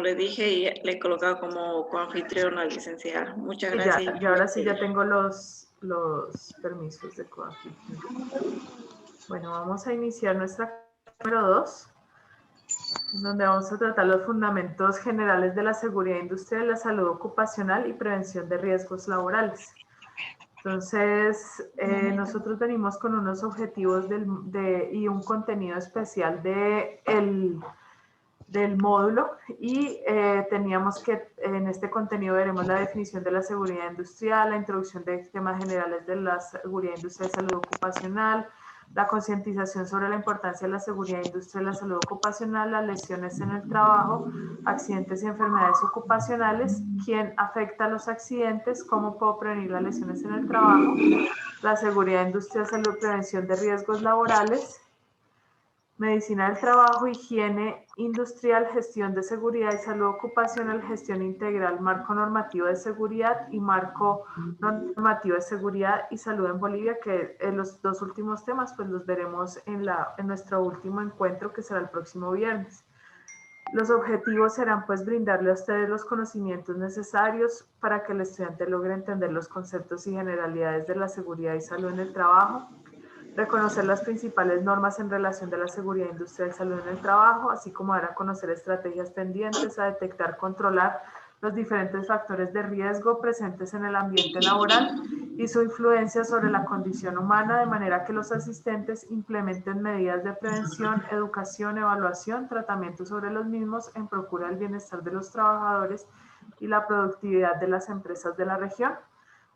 le dije y le he colocado como coanfitriona, licenciada. Muchas Y ya, gracias. y ahora sí ya tengo los permisos de coanfitrión. Bueno, vamos a iniciar nuestra número 2, en donde vamos a tratar los fundamentos generales de la seguridad industrial, la salud ocupacional y prevención de riesgos laborales. Entonces, nosotros venimos con unos objetivos y un contenido especial del módulo y teníamos que, en este contenido veremos la definición de la seguridad industrial, la introducción de temas generales de la seguridad industrial y salud ocupacional, la concientización sobre la importancia de la seguridad industrial y la salud ocupacional, las lesiones en el trabajo, accidentes y enfermedades ocupacionales, quién afecta a los accidentes, cómo puedo prevenir las lesiones en el trabajo, la seguridad industrial, salud, prevención de riesgos laborales, medicina del trabajo, higiene industrial, gestión de seguridad y salud ocupacional, gestión integral, marco normativo de seguridad y marco normativo de seguridad y salud en Bolivia, que los dos últimos temas pues los veremos en nuestro último encuentro, que será el próximo viernes. Los objetivos serán pues brindarle a ustedes los conocimientos necesarios para que el estudiante logre entender los conceptos y generalidades de la seguridad y salud en el trabajo, reconocer las principales normas en relación de la seguridad industrial y salud en el trabajo, así como dar a conocer estrategias tendientes a detectar, controlar los diferentes factores de riesgo presentes en el ambiente laboral y su influencia sobre la condición humana, de manera que los asistentes implementen medidas de prevención, educación, evaluación, tratamiento sobre los mismos en procura del bienestar de los trabajadores y la productividad de las empresas de la región.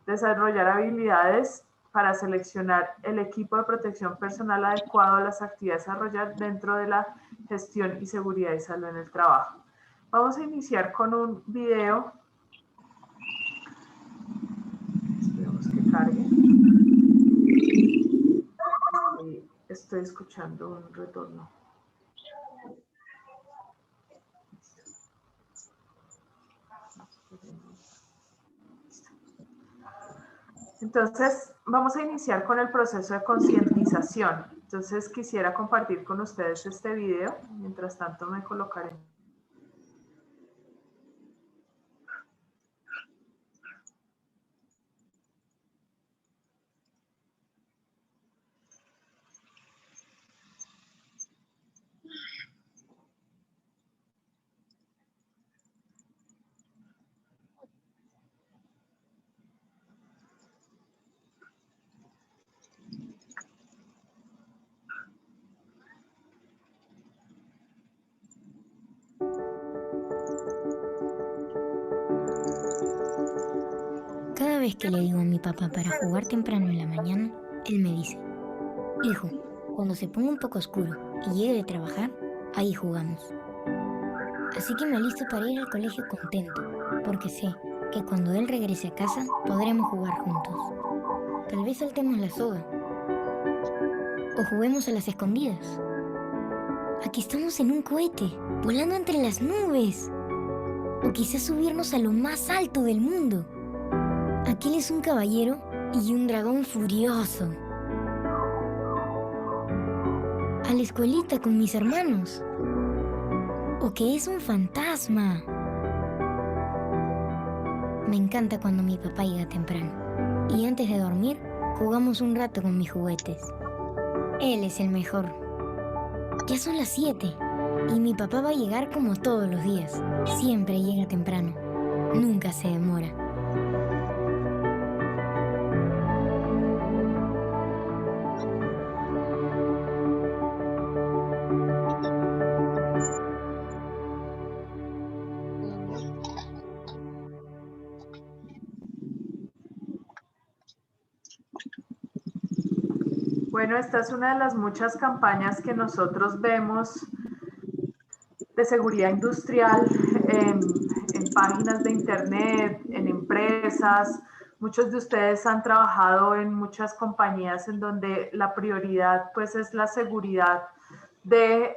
Desarrollar habilidades para seleccionar el equipo de protección personal adecuado a las actividades a desarrollar dentro de la gestión y seguridad y salud en el trabajo. Vamos a iniciar con un video. Esperemos que cargue. Estoy escuchando un retorno. Entonces, vamos a iniciar con el proceso de concientización. Entonces, quisiera compartir con ustedes este video. Mientras tanto, me colocaré. Cada vez que le digo a mi papá para jugar temprano en la mañana, él me dice: hijo, cuando se ponga un poco oscuro y llegue de trabajar, ahí jugamos. Así que me alisto para ir al colegio contento, porque sé que cuando él regrese a casa podremos jugar juntos. Tal vez saltemos la soga o juguemos a las escondidas. Aquí estamos en un cohete, volando entre las nubes. O quizás subirnos a lo más alto del mundo. Aquel es un caballero y un dragón furioso. A la escuelita con mis hermanos. O que es un fantasma. Me encanta cuando mi papá llega temprano. Y antes de dormir, jugamos un rato con mis juguetes. Él es el mejor. Ya son las 7 y mi papá va a llegar como todos los días. Siempre llega temprano. Nunca se demora. Bueno, esta es una de las muchas campañas que nosotros vemos de seguridad industrial en páginas de internet, en empresas. Muchos de ustedes han trabajado en muchas compañías en donde la prioridad pues es la seguridad de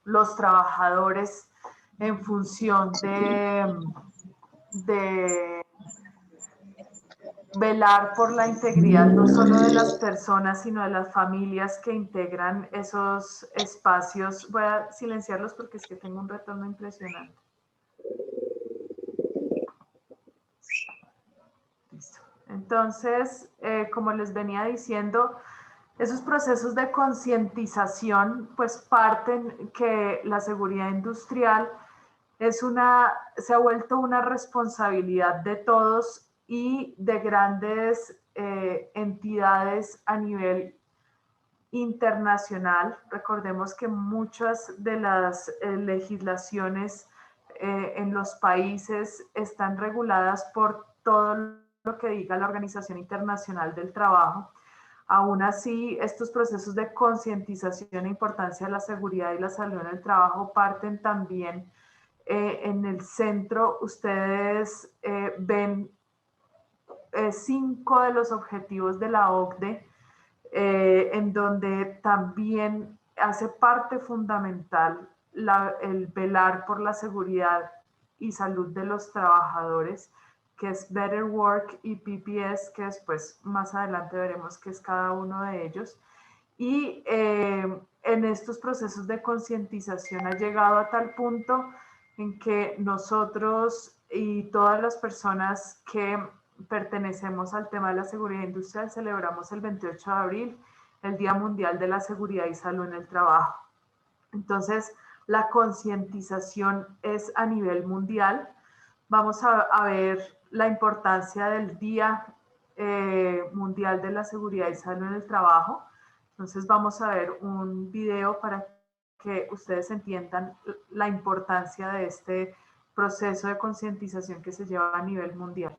los trabajadores en función de velar por la integridad no solo de las personas, sino de las familias que integran esos espacios. Voy a silenciarlos porque es que tengo un retorno impresionante. Entonces, como les venía diciendo, esos procesos de concientización pues parten que la seguridad industrial se ha vuelto una responsabilidad de todos y de grandes entidades a nivel internacional. Recordemos que muchas de las legislaciones en los países están reguladas por todo lo que diga la Organización Internacional del Trabajo. Aún así, estos procesos de concientización e importancia de la seguridad y la salud en el trabajo parten también en el centro. Ustedes ven 5 de los objetivos de la OCDE, en donde también hace parte fundamental el velar por la seguridad y salud de los trabajadores, que es Better Work, y PPS, que después más adelante veremos qué es cada uno de ellos. Y en estos procesos de concientización ha llegado a tal punto en que nosotros y todas las personas que pertenecemos al tema de la seguridad industrial celebramos el 28 de abril, el Día Mundial de la Seguridad y Salud en el Trabajo. Entonces, la concientización es a nivel mundial. Vamos a ver la importancia del Día Mundial de la Seguridad y Salud en el Trabajo. Entonces vamos a ver un video para que ustedes entiendan la importancia de este proceso de concientización que se lleva a nivel mundial.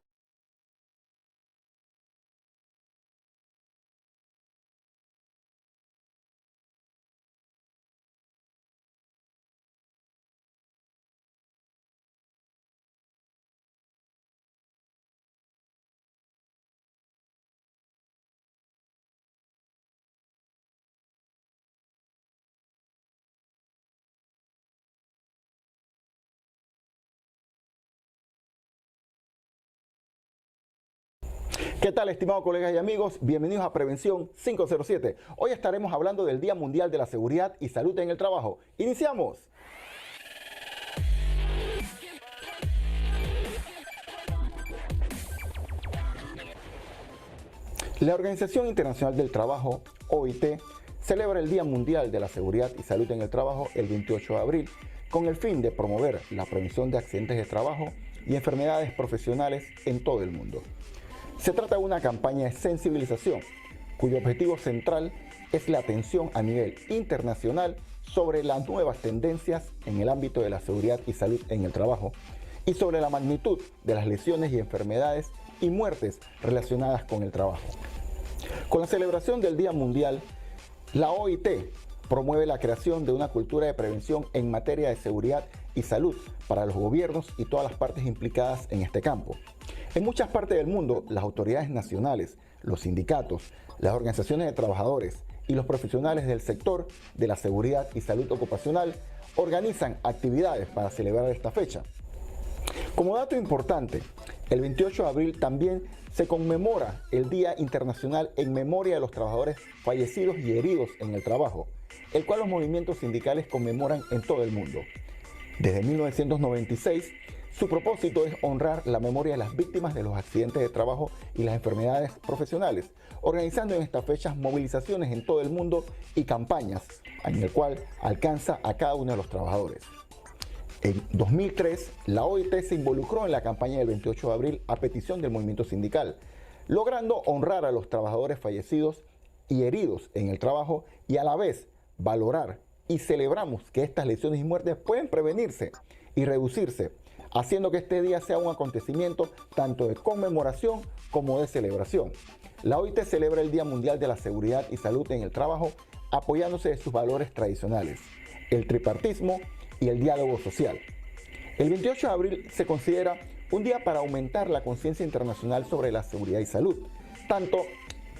¿Qué tal, estimados colegas y amigos? Bienvenidos a Prevención 507. Hoy estaremos hablando del Día Mundial de la Seguridad y Salud en el Trabajo. ¡Iniciamos! La Organización Internacional del Trabajo, OIT, celebra el Día Mundial de la Seguridad y Salud en el Trabajo el 28 de abril con el fin de promover la prevención de accidentes de trabajo y enfermedades profesionales en todo el mundo. Se trata de una campaña de sensibilización cuyo objetivo central es la atención a nivel internacional sobre las nuevas tendencias en el ámbito de la seguridad y salud en el trabajo y sobre la magnitud de las lesiones y enfermedades y muertes relacionadas con el trabajo. Con la celebración del Día Mundial, la OIT promueve la creación de una cultura de prevención en materia de seguridad y salud para los gobiernos y todas las partes implicadas en este campo. En muchas partes del mundo, las autoridades nacionales, los sindicatos, las organizaciones de trabajadores y los profesionales del sector de la seguridad y salud ocupacional organizan actividades para celebrar esta fecha. Como dato importante, el 28 de abril también se conmemora el Día Internacional en memoria de los trabajadores fallecidos y heridos en el trabajo, el cual los movimientos sindicales conmemoran en todo el mundo. Desde 1996, su propósito es honrar la memoria de las víctimas de los accidentes de trabajo y las enfermedades profesionales, organizando en estas fechas movilizaciones en todo el mundo y campañas en el cual alcanza a cada uno de los trabajadores. En 2003, la OIT se involucró en la campaña del 28 de abril a petición del movimiento sindical, logrando honrar a los trabajadores fallecidos y heridos en el trabajo y a la vez valorar y celebramos que estas lesiones y muertes pueden prevenirse y reducirse, haciendo que este día sea un acontecimiento tanto de conmemoración como de celebración. La OIT celebra el Día Mundial de la Seguridad y Salud en el Trabajo apoyándose de sus valores tradicionales, el tripartismo y el diálogo social. El 28 de abril se considera un día para aumentar la conciencia internacional sobre la seguridad y salud, tanto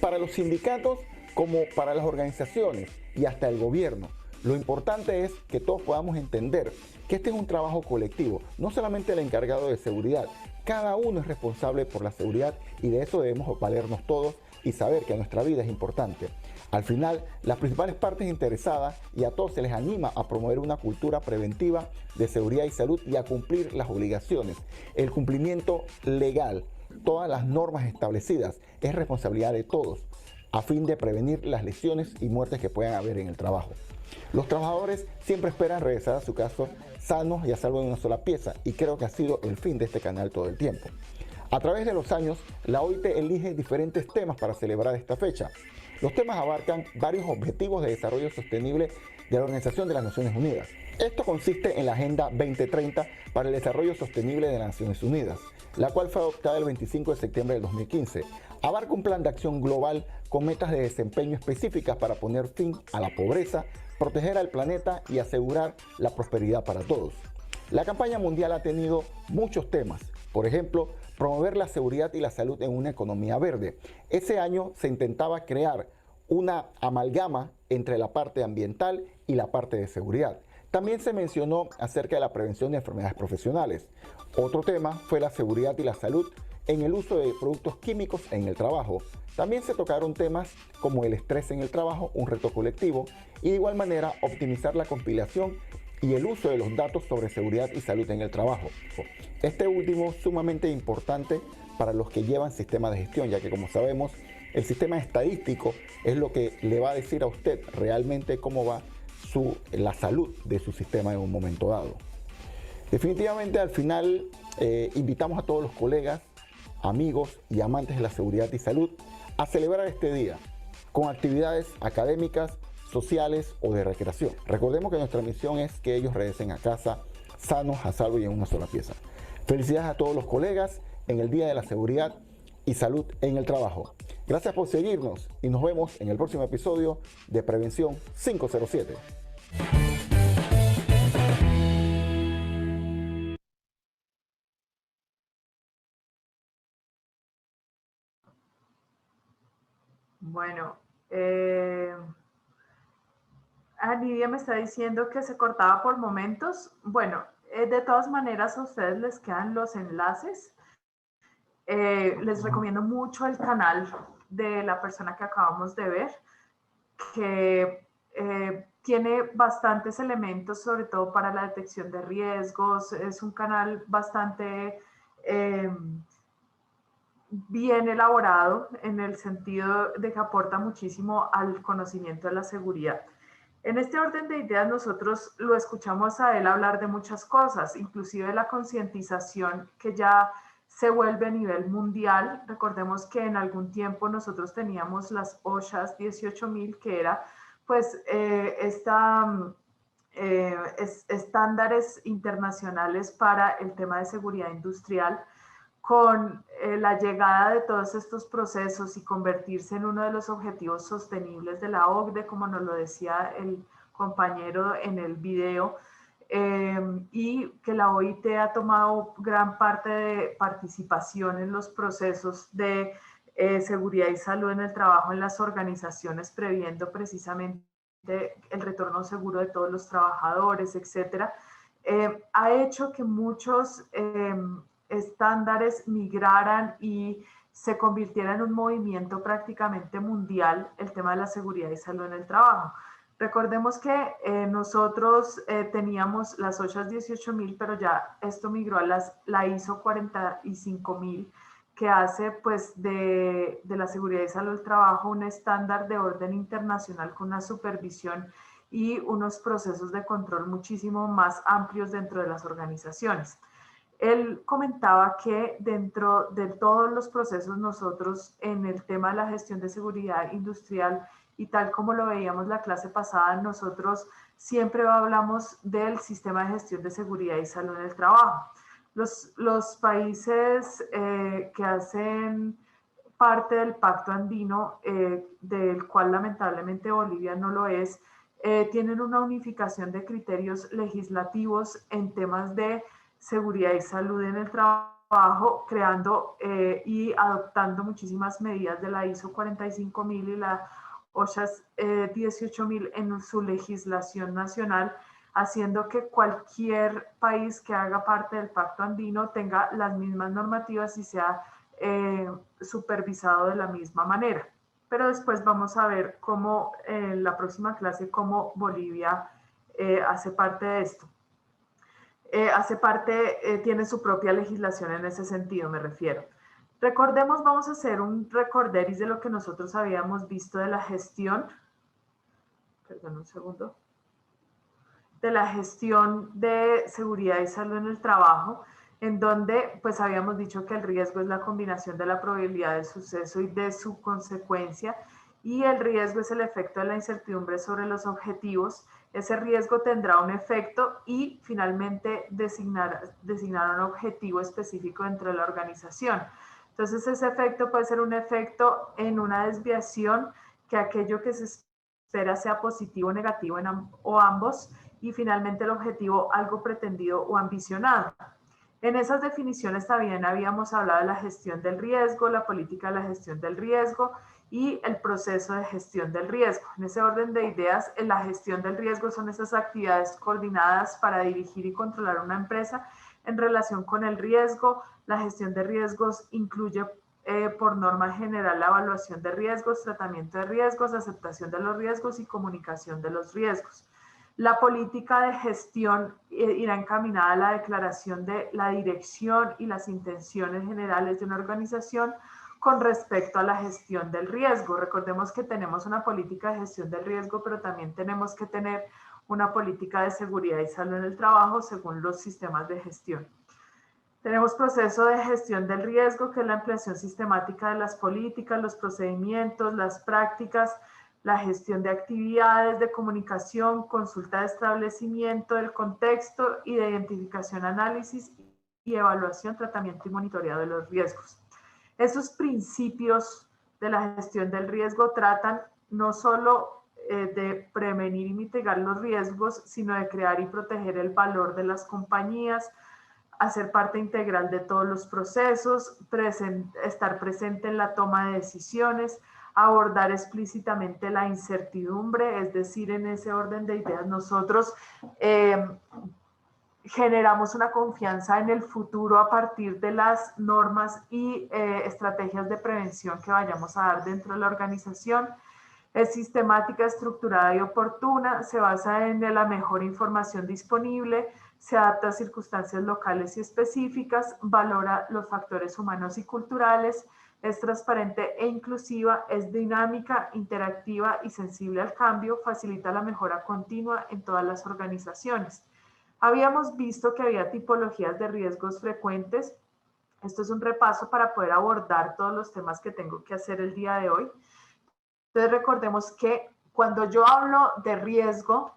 para los sindicatos como para las organizaciones y hasta el gobierno. Lo importante es que todos podamos entender que este es un trabajo colectivo, no solamente el encargado de seguridad. Cada uno es responsable por la seguridad y de eso debemos valernos todos y saber que nuestra vida es importante. Al final, las principales partes interesadas y a todos se les anima a promover una cultura preventiva de seguridad y salud y a cumplir las obligaciones, el cumplimiento legal todas las normas establecidas es responsabilidad de todos, a fin de prevenir las lesiones y muertes que puedan haber en el trabajo. Los trabajadores siempre esperan regresar a su casa sanos y a salvo de una sola pieza, y creo que ha sido el fin de este canal todo el tiempo. A través de los años, la OIT elige diferentes temas para celebrar esta fecha. Los temas abarcan varios objetivos de desarrollo sostenible de la Organización de las Naciones Unidas. Esto consiste en la Agenda 2030 para el Desarrollo Sostenible de las Naciones Unidas, la cual fue adoptada el 25 de septiembre del 2015. Abarca un plan de acción global con metas de desempeño específicas para poner fin a la pobreza, proteger al planeta y asegurar la prosperidad para todos. La campaña mundial ha tenido muchos temas, por ejemplo, promover la seguridad y la salud en una economía verde. Ese año se intentaba crear una amalgama entre la parte ambiental y la parte de seguridad. También se mencionó acerca de la prevención de enfermedades profesionales. Otro tema fue la seguridad y la salud en el uso de productos químicos en el trabajo. También se tocaron temas como el estrés en el trabajo, un reto colectivo, y de igual manera optimizar la compilación y el uso de los datos sobre seguridad y salud en el trabajo. Este último sumamente importante para los que llevan sistemas de gestión, ya que como sabemos, el sistema estadístico es lo que le va a decir a usted realmente cómo va la salud de su sistema en un momento dado. Definitivamente al final invitamos a todos los colegas, amigos y amantes de la seguridad y salud a celebrar este día con actividades académicas, sociales o de recreación. Recordemos que nuestra misión es que ellos regresen a casa sanos, a salvo y en una sola pieza. Felicidades a todos los colegas en el Día de la Seguridad y Salud en el Trabajo. Gracias por seguirnos y nos vemos en el próximo episodio de Prevención 507. Bueno, Nidia me está diciendo que se cortaba por momentos. Bueno, de todas maneras a ustedes les quedan los enlaces. Les recomiendo mucho el canal de la persona que acabamos de ver, que tiene bastantes elementos, sobre todo para la detección de riesgos. Es un canal bastante bien elaborado en el sentido de que aporta muchísimo al conocimiento de la seguridad. En este orden de ideas nosotros lo escuchamos a él hablar de muchas cosas, inclusive la concientización que ya se vuelve a nivel mundial. Recordemos que en algún tiempo nosotros teníamos las OSHAs 18000, que era pues estándares internacionales para el tema de seguridad industrial. Con la llegada de todos estos procesos y convertirse en uno de los objetivos sostenibles de la OCDE, como nos lo decía el compañero en el video, y que la OIT ha tomado gran parte de participación en los procesos de seguridad y salud en el trabajo en las organizaciones, previendo precisamente el retorno seguro de todos los trabajadores, etcétera, ha hecho que muchos estándares migraran y se convirtiera en un movimiento prácticamente mundial el tema de la seguridad y salud en el trabajo. Recordemos que nosotros teníamos las OSHAs 18000, pero ya esto migró a la ISO 45000, que hace pues de la seguridad y salud del trabajo un estándar de orden internacional con una supervisión y unos procesos de control muchísimo más amplios dentro de las organizaciones. Él comentaba que dentro de todos los procesos nosotros en el tema de la gestión de seguridad industrial y tal como lo veíamos la clase pasada, nosotros siempre hablamos del sistema de gestión de seguridad y salud en el trabajo. Los países que hacen parte del Pacto Andino, del cual lamentablemente Bolivia no lo es, tienen una unificación de criterios legislativos en temas de seguridad y salud en el trabajo, creando y adoptando muchísimas medidas de la ISO 45000 y la OSHAs 18000 en su legislación nacional, haciendo que cualquier país que haga parte del Pacto Andino tenga las mismas normativas y sea supervisado de la misma manera. Pero después vamos a ver cómo en la próxima clase cómo Bolivia hace parte de esto. Tiene su propia legislación en ese sentido, me refiero. Recordemos, vamos a hacer un recorderis de lo que nosotros habíamos visto de la gestión. Perdón, un segundo. De la gestión de seguridad y salud en el trabajo, en donde pues habíamos dicho que el riesgo es la combinación de la probabilidad del suceso y de su consecuencia, y el riesgo es el efecto de la incertidumbre sobre los objetivos. Ese riesgo tendrá un efecto y finalmente designar un objetivo específico dentro de la organización. Entonces ese efecto puede ser un efecto en una desviación, que aquello que se espera sea positivo o negativo o ambos, y finalmente el objetivo algo pretendido o ambicionado. En esas definiciones también habíamos hablado de la gestión del riesgo, la política de la gestión del riesgo y el proceso de gestión del riesgo. En ese orden de ideas, la gestión del riesgo son esas actividades coordinadas para dirigir y controlar una empresa en relación con el riesgo. La gestión de riesgos incluye por norma general la evaluación de riesgos, tratamiento de riesgos, aceptación de los riesgos y comunicación de los riesgos. La política de gestión irá encaminada a la declaración de la dirección y las intenciones generales de una organización con respecto a la gestión del riesgo. Recordemos que tenemos una política de gestión del riesgo, pero también tenemos que tener una política de seguridad y salud en el trabajo según los sistemas de gestión. Tenemos proceso de gestión del riesgo, que es la ampliación sistemática de las políticas, los procedimientos, las prácticas, la gestión de actividades de comunicación, consulta de establecimiento del contexto y de identificación, análisis y evaluación, tratamiento y monitoreo de los riesgos. Esos principios de la gestión del riesgo tratan no solo de prevenir y mitigar los riesgos, sino de crear y proteger el valor de las compañías, hacer parte integral de todos los procesos, estar presente en la toma de decisiones, abordar explícitamente la incertidumbre, es decir, en ese orden de ideas nosotros generamos una confianza en el futuro a partir de las normas y estrategias de prevención que vayamos a dar dentro de la organización. Es sistemática, estructurada y oportuna, se basa en la mejor información disponible, se adapta a circunstancias locales y específicas, valora los factores humanos y culturales, es transparente e inclusiva, es dinámica, interactiva y sensible al cambio, facilita la mejora continua en todas las organizaciones. Habíamos visto que había tipologías de riesgos frecuentes. Esto es un repaso para poder abordar todos los temas que tengo que hacer el día de hoy. Entonces recordemos que cuando yo hablo de riesgo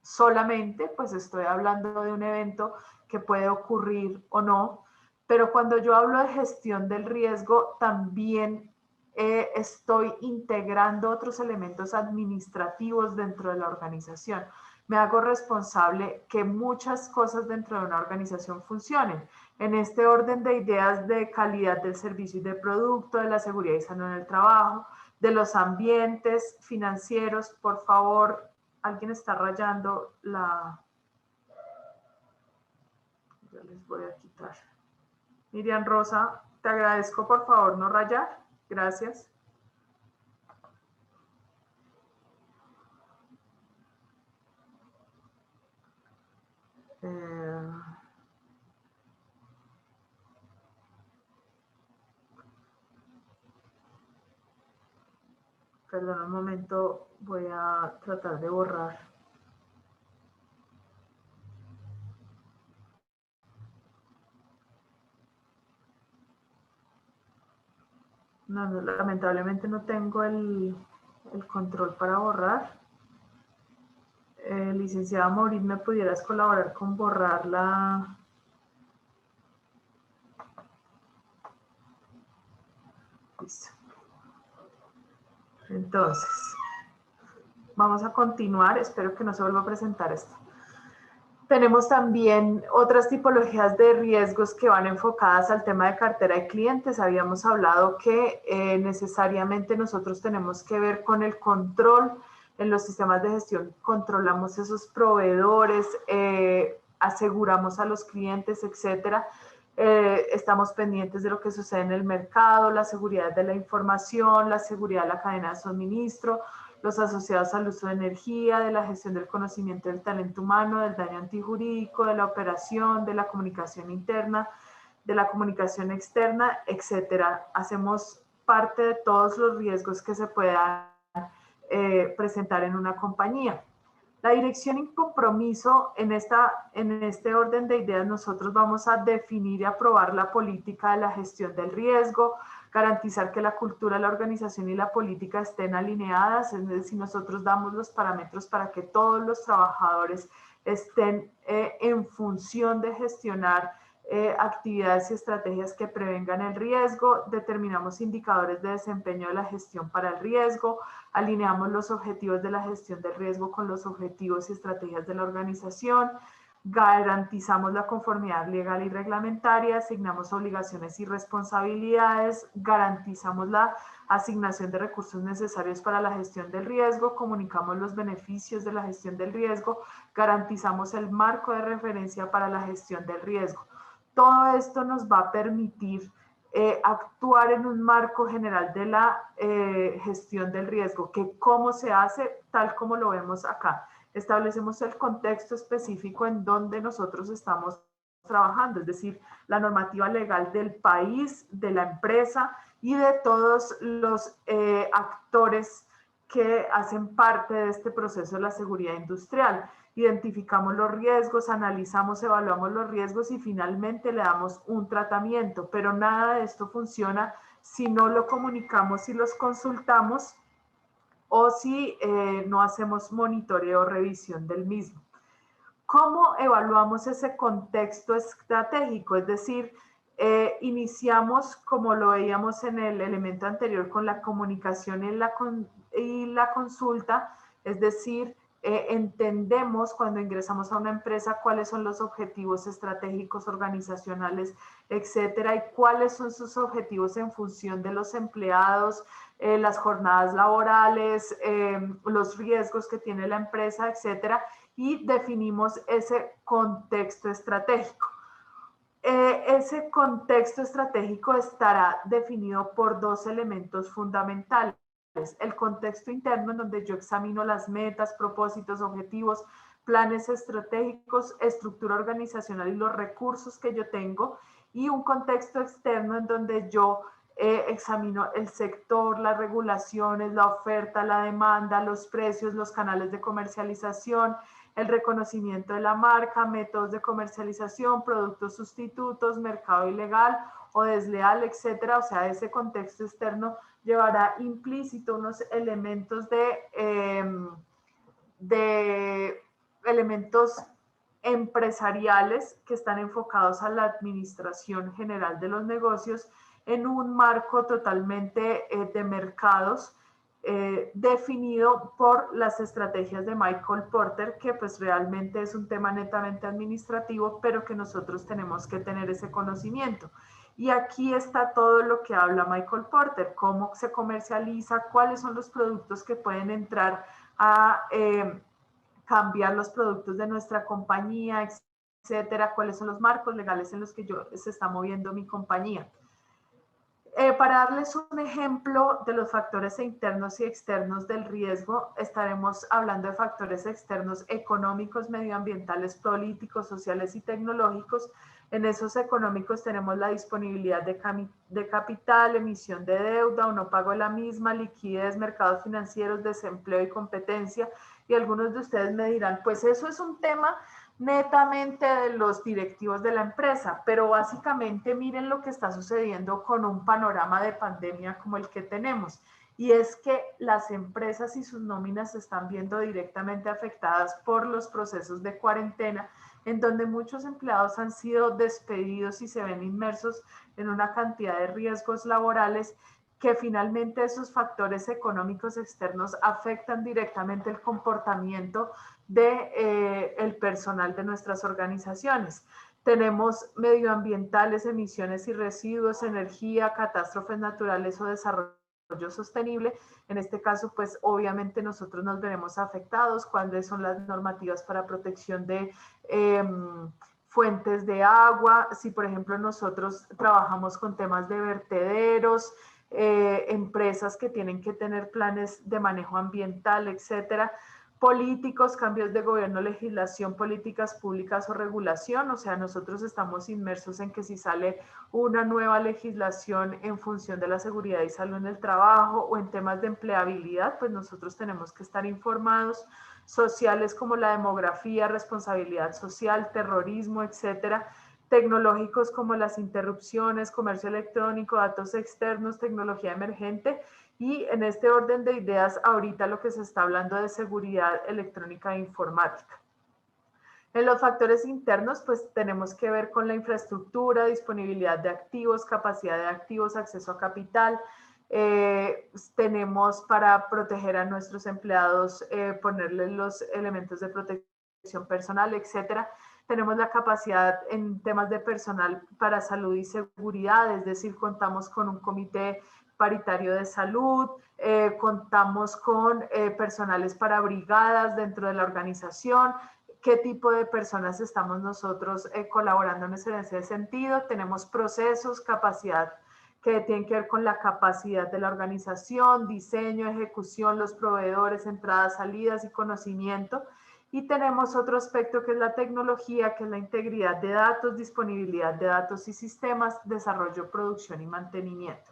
solamente, pues estoy hablando de un evento que puede ocurrir o no, pero cuando yo hablo de gestión del riesgo, también estoy integrando otros elementos administrativos dentro de la organización. Me hago responsable que muchas cosas dentro de una organización funcionen. En este orden de ideas de calidad del servicio y del producto, de la seguridad y salud en el trabajo, de los ambientes financieros, por favor, alguien está rayando la... Ya les voy a quitar. Miriam Rosa, te agradezco por favor no rayar. Gracias. Perdón un momento, voy a tratar de borrar. No, lamentablemente no tengo el control para borrar. Licenciada Morín, ¿me pudieras colaborar con borrar la... Listo. Entonces, vamos a continuar. Espero que no se vuelva a presentar esto. Tenemos también otras tipologías de riesgos que van enfocadas al tema de cartera de clientes. Habíamos hablado que necesariamente nosotros tenemos que ver con el control en los sistemas de gestión. Controlamos esos proveedores, aseguramos a los clientes, etcétera. Estamos pendientes de lo que sucede en el mercado, la seguridad de la información, la seguridad de la cadena de suministro, los asociados al uso de energía, de la gestión del conocimiento del talento humano, del daño antijurídico, de la operación, de la comunicación interna, de la comunicación externa, etcétera. Hacemos parte de todos los riesgos que se puedan presentar en una compañía. La dirección y compromiso, en este orden de ideas, nosotros vamos a definir y aprobar la política de la gestión del riesgo, garantizar que la cultura, la organización y la política estén alineadas, es decir, nosotros damos los parámetros para que todos los trabajadores estén en función de gestionar actividades y estrategias que prevengan el riesgo, determinamos indicadores de desempeño de la gestión para el riesgo, alineamos los objetivos de la gestión del riesgo con los objetivos y estrategias de la organización, garantizamos la conformidad legal y reglamentaria, asignamos obligaciones y responsabilidades, garantizamos la asignación de recursos necesarios para la gestión del riesgo, comunicamos los beneficios de la gestión del riesgo, garantizamos el marco de referencia para la gestión del riesgo. Todo esto nos va a permitir actuar en un marco general de la gestión del riesgo, que cómo se hace, tal como lo vemos acá. Establecemos el contexto específico en donde nosotros estamos trabajando, es decir, la normativa legal del país, de la empresa y de todos los actores que hacen parte de este proceso de la seguridad industrial. Identificamos los riesgos, analizamos, evaluamos los riesgos y finalmente le damos un tratamiento, pero nada de esto funciona si no lo comunicamos y los consultamos o si no hacemos monitoreo o revisión del mismo. ¿Cómo evaluamos ese contexto estratégico? Es decir, iniciamos, como lo veíamos en el elemento anterior, con la comunicación y la consulta, es decir, entendemos cuando ingresamos a una empresa cuáles son los objetivos estratégicos organizacionales, etcétera, y cuáles son sus objetivos en función de los empleados, las jornadas laborales, los riesgos que tiene la empresa, etcétera, y definimos ese contexto estratégico. Ese contexto estratégico estará definido por dos elementos fundamentales. El contexto interno, en donde yo examino las metas, propósitos, objetivos, planes estratégicos, estructura organizacional y los recursos que yo tengo, y un contexto externo en donde yo examino el sector, las regulaciones, la oferta, la demanda, los precios, los canales de comercialización, el reconocimiento de la marca, métodos de comercialización, productos sustitutos, mercado ilegal o desleal, etcétera. O sea, ese contexto externo llevará implícito unos elementos de elementos empresariales que están enfocados a la administración general de los negocios en un marco totalmente de mercados definido por las estrategias de Michael Porter, que pues realmente es un tema netamente administrativo, pero que nosotros tenemos que tener ese conocimiento. Y aquí está todo lo que habla Michael Porter, cómo se comercializa, cuáles son los productos que pueden entrar a cambiar los productos de nuestra compañía, etcétera, cuáles son los marcos legales en los que se está moviendo mi compañía. Para darles un ejemplo de los factores internos y externos del riesgo, estaremos hablando de factores externos económicos, medioambientales, políticos, sociales y tecnológicos. En esos económicos tenemos la disponibilidad de capital, emisión de deuda o no pago de la misma, liquidez, mercados financieros, desempleo y competencia. Y algunos de ustedes me dirán, pues eso es un tema netamente de los directivos de la empresa, pero básicamente miren lo que está sucediendo con un panorama de pandemia como el que tenemos, y es que las empresas y sus nóminas se están viendo directamente afectadas por los procesos de cuarentena, en donde muchos empleados han sido despedidos y se ven inmersos en una cantidad de riesgos laborales que finalmente esos factores económicos externos afectan directamente el comportamiento del personal de nuestras organizaciones. Tenemos medioambientales, emisiones y residuos, energía, catástrofes naturales o desarrollo sostenible. En este caso, pues obviamente nosotros nos veremos afectados. ¿Cuáles son las normativas para protección de fuentes de agua? Si, por ejemplo, nosotros trabajamos con temas de vertederos, empresas que tienen que tener planes de manejo ambiental, etcétera. políticos, cambios de gobierno, legislación, políticas públicas o regulación. O sea, nosotros estamos inmersos en que si sale una nueva legislación en función de la seguridad y salud en el trabajo o en temas de empleabilidad, pues nosotros tenemos que estar informados. Sociales como la demografía, responsabilidad social, terrorismo, etcétera. Tecnológicos como las interrupciones, comercio electrónico, datos externos, tecnología emergente. Y en este orden de ideas, ahorita lo que se está hablando de seguridad electrónica e informática. En los factores internos, pues tenemos que ver con la infraestructura, disponibilidad de activos, capacidad de activos, acceso a capital. Tenemos para proteger a nuestros empleados, ponerles los elementos de protección personal, etcétera. Tenemos la capacidad en temas de personal para salud y seguridad, es decir, contamos con un comité paritario de salud, contamos con personales para brigadas dentro de la organización. ¿Qué tipo de personas estamos nosotros colaborando en ese sentido? Tenemos procesos, capacidad que tienen que ver con la capacidad de la organización, diseño, ejecución, los proveedores, entradas, salidas y conocimiento. Y tenemos otro aspecto que es la tecnología, que es la integridad de datos, disponibilidad de datos y sistemas, desarrollo, producción y mantenimiento.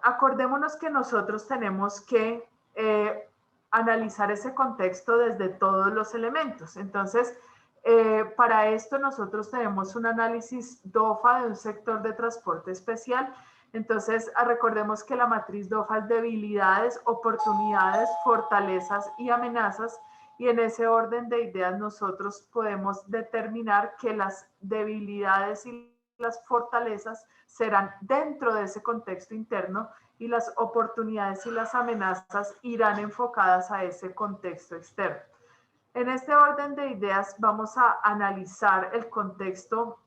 Acordémonos que nosotros tenemos que analizar ese contexto desde todos los elementos. Entonces, para esto nosotros tenemos un análisis DOFA de un sector de transporte especial. Entonces, recordemos que la matriz DOFA es debilidades, oportunidades, fortalezas y amenazas. Y en ese orden de ideas nosotros podemos determinar que las debilidades y las fortalezas serán dentro de ese contexto interno y las oportunidades y las amenazas irán enfocadas a ese contexto externo. En este orden de ideas vamos a analizar el contexto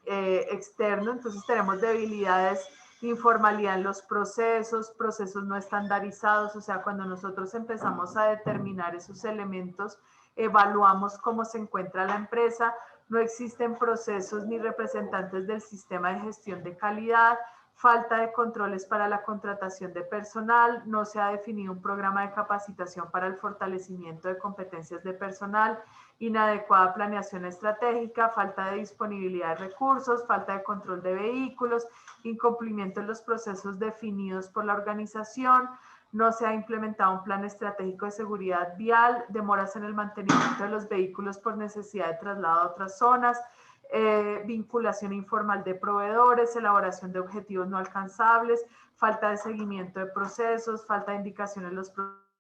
externo. Entonces tenemos debilidades, informalidad en los procesos, procesos no estandarizados. O sea, cuando nosotros empezamos a determinar esos elementos, evaluamos cómo se encuentra la empresa. No existen procesos ni representantes del sistema de gestión de calidad, falta de controles para la contratación de personal, no se ha definido un programa de capacitación para el fortalecimiento de competencias de personal, inadecuada planeación estratégica, falta de disponibilidad de recursos, falta de control de vehículos, incumplimiento en los procesos definidos por la organización, no se ha implementado un plan estratégico de seguridad vial, demoras en el mantenimiento de los vehículos por necesidad de traslado a otras zonas, vinculación informal de proveedores, elaboración de objetivos no alcanzables, falta de seguimiento de procesos, falta de indicación en los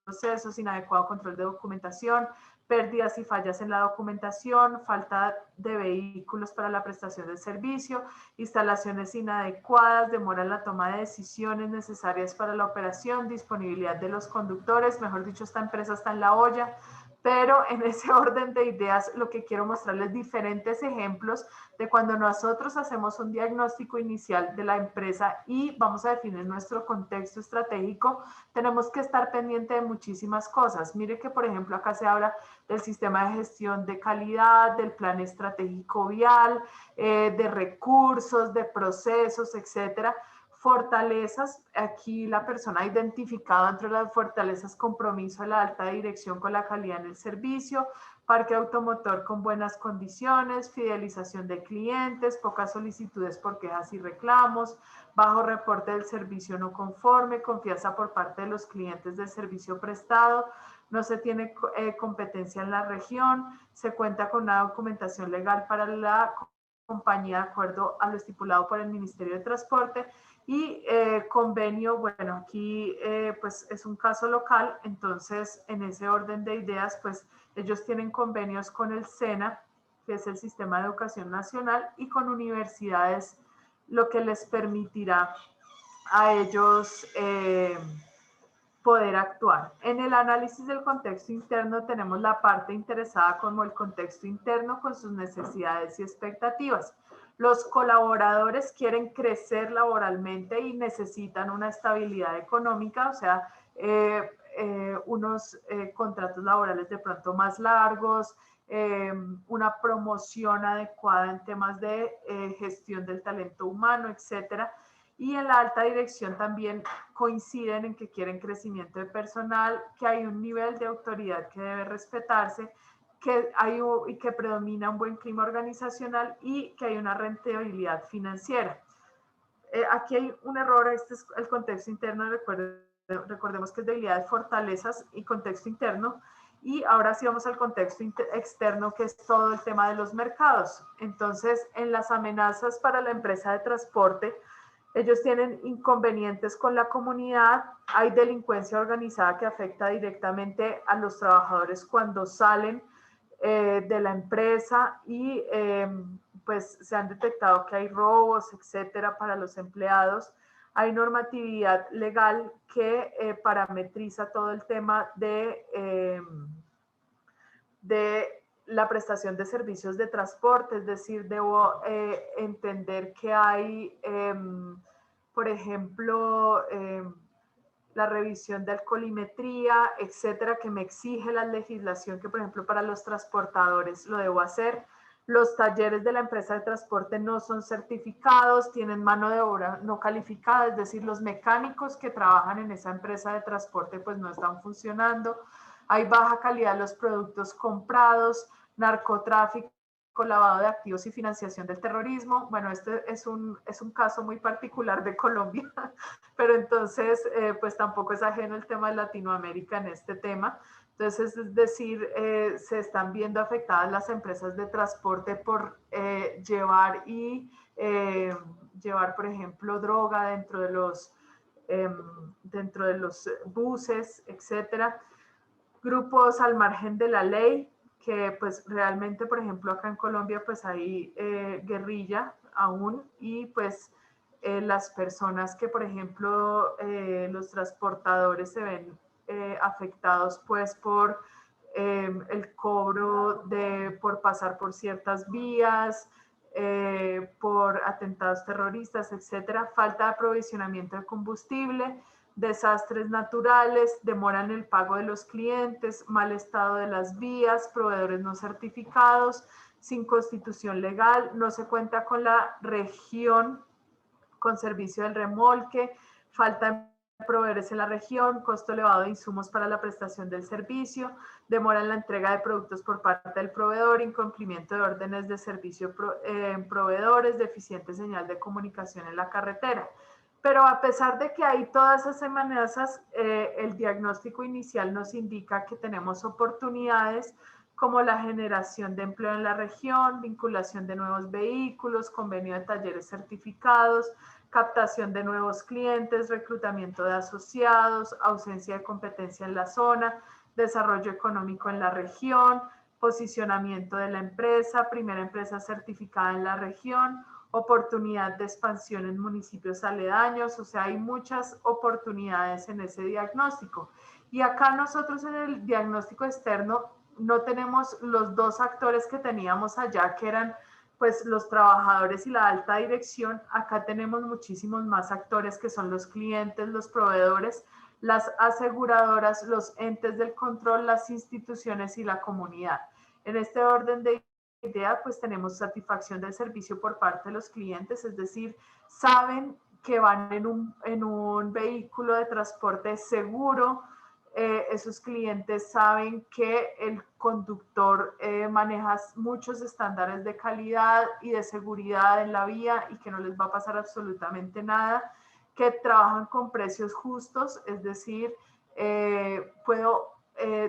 procesos, inadecuado control de documentación, pérdidas y fallas en la documentación, falta de vehículos para la prestación del servicio, instalaciones inadecuadas, demora en la toma de decisiones necesarias para la operación, disponibilidad de los conductores. Mejor dicho, esta empresa está en la olla. Pero en ese orden de ideas, lo que quiero mostrarles diferentes ejemplos de cuando nosotros hacemos un diagnóstico inicial de la empresa y vamos a definir nuestro contexto estratégico, tenemos que estar pendiente de muchísimas cosas. Mire que, por ejemplo, acá se habla del sistema de gestión de calidad, del plan estratégico vial, de recursos, de procesos, etcétera. Fortalezas, aquí la persona ha identificado entre las fortalezas compromiso de la alta dirección con la calidad en el servicio, parque automotor con buenas condiciones, fidelización de clientes, pocas solicitudes por quejas y reclamos, bajo reporte del servicio no conforme, confianza por parte de los clientes del servicio prestado, no se tiene competencia en la región, se cuenta con una documentación legal para la compañía de acuerdo a lo estipulado por el Ministerio de Transporte. Y convenio, bueno, aquí pues es un caso local, entonces en ese orden de ideas, pues ellos tienen convenios con el SENA, que es el Sistema de Educación Nacional, y con universidades, lo que les permitirá a ellos poder actuar. En el análisis del contexto interno tenemos la parte interesada como el contexto interno con sus necesidades y expectativas. Los colaboradores quieren crecer laboralmente y necesitan una estabilidad económica, o sea, unos contratos laborales de pronto más largos, una promoción adecuada en temas de gestión del talento humano, etcétera. Y en la alta dirección también coinciden en que quieren crecimiento de personal, que hay un nivel de autoridad que debe respetarse, y que predomina un buen clima organizacional y que hay una rentabilidad financiera. Aquí hay un error, este es el contexto interno, recordemos que es debilidades, fortalezas y contexto interno. Y ahora sí vamos al contexto externo, que es todo el tema de los mercados. Entonces, en las amenazas para la empresa de transporte, ellos tienen inconvenientes con la comunidad, hay delincuencia organizada que afecta directamente a los trabajadores cuando salen de la empresa y pues se han detectado que hay robos, etcétera, para los empleados. Hay normatividad legal que parametriza todo el tema de la prestación de servicios de transporte, es decir, debo entender que hay, por ejemplo, la revisión de alcoholimetría, etcétera, que me exige la legislación que, por ejemplo, para los transportadores lo debo hacer. Los talleres de la empresa de transporte no son certificados, tienen mano de obra no calificada, es decir, los mecánicos que trabajan en esa empresa de transporte pues no están funcionando. Hay baja calidad de los productos comprados, narcotráfico, lavado de activos y financiación del terrorismo. Bueno, este es un caso muy particular de Colombia, pero entonces pues tampoco es ajeno el tema de Latinoamérica en este tema. Entonces, es decir, se están viendo afectadas las empresas de transporte por llevar, por ejemplo, droga dentro de los buses, etcétera. Grupos al margen de la ley, que pues realmente, por ejemplo, acá en Colombia pues hay guerrilla aún y pues las personas que, por ejemplo, los transportadores se ven afectados pues por el cobro por pasar por ciertas vías, por atentados terroristas, etcétera, falta de aprovisionamiento de combustible, desastres naturales, demora en el pago de los clientes, mal estado de las vías, proveedores no certificados, sin constitución legal, no se cuenta con la región con servicio del remolque, falta de proveedores en la región, costo elevado de insumos para la prestación del servicio, demora en la entrega de productos por parte del proveedor, incumplimiento de órdenes de servicio en proveedores, deficiente señal de comunicación en la carretera. Pero a pesar de que hay todas esas amenazas, el diagnóstico inicial nos indica que tenemos oportunidades como la generación de empleo en la región, vinculación de nuevos vehículos, convenio de talleres certificados, captación de nuevos clientes, reclutamiento de asociados, ausencia de competencia en la zona, desarrollo económico en la región, posicionamiento de la empresa, primera empresa certificada en la región, oportunidad de expansión en municipios aledaños, o sea, hay muchas oportunidades en ese diagnóstico. Y acá nosotros en el diagnóstico externo no tenemos los dos actores que teníamos allá, que eran pues los trabajadores y la alta dirección. Acá tenemos muchísimos más actores que son los clientes, los proveedores, las aseguradoras, los entes del control, las instituciones y la comunidad. En este orden de idea, pues tenemos satisfacción del servicio por parte de los clientes, es decir, saben que van en un vehículo de transporte seguro, esos clientes saben que el conductor maneja muchos estándares de calidad y de seguridad en la vía y que no les va a pasar absolutamente nada, que trabajan con precios justos, es decir,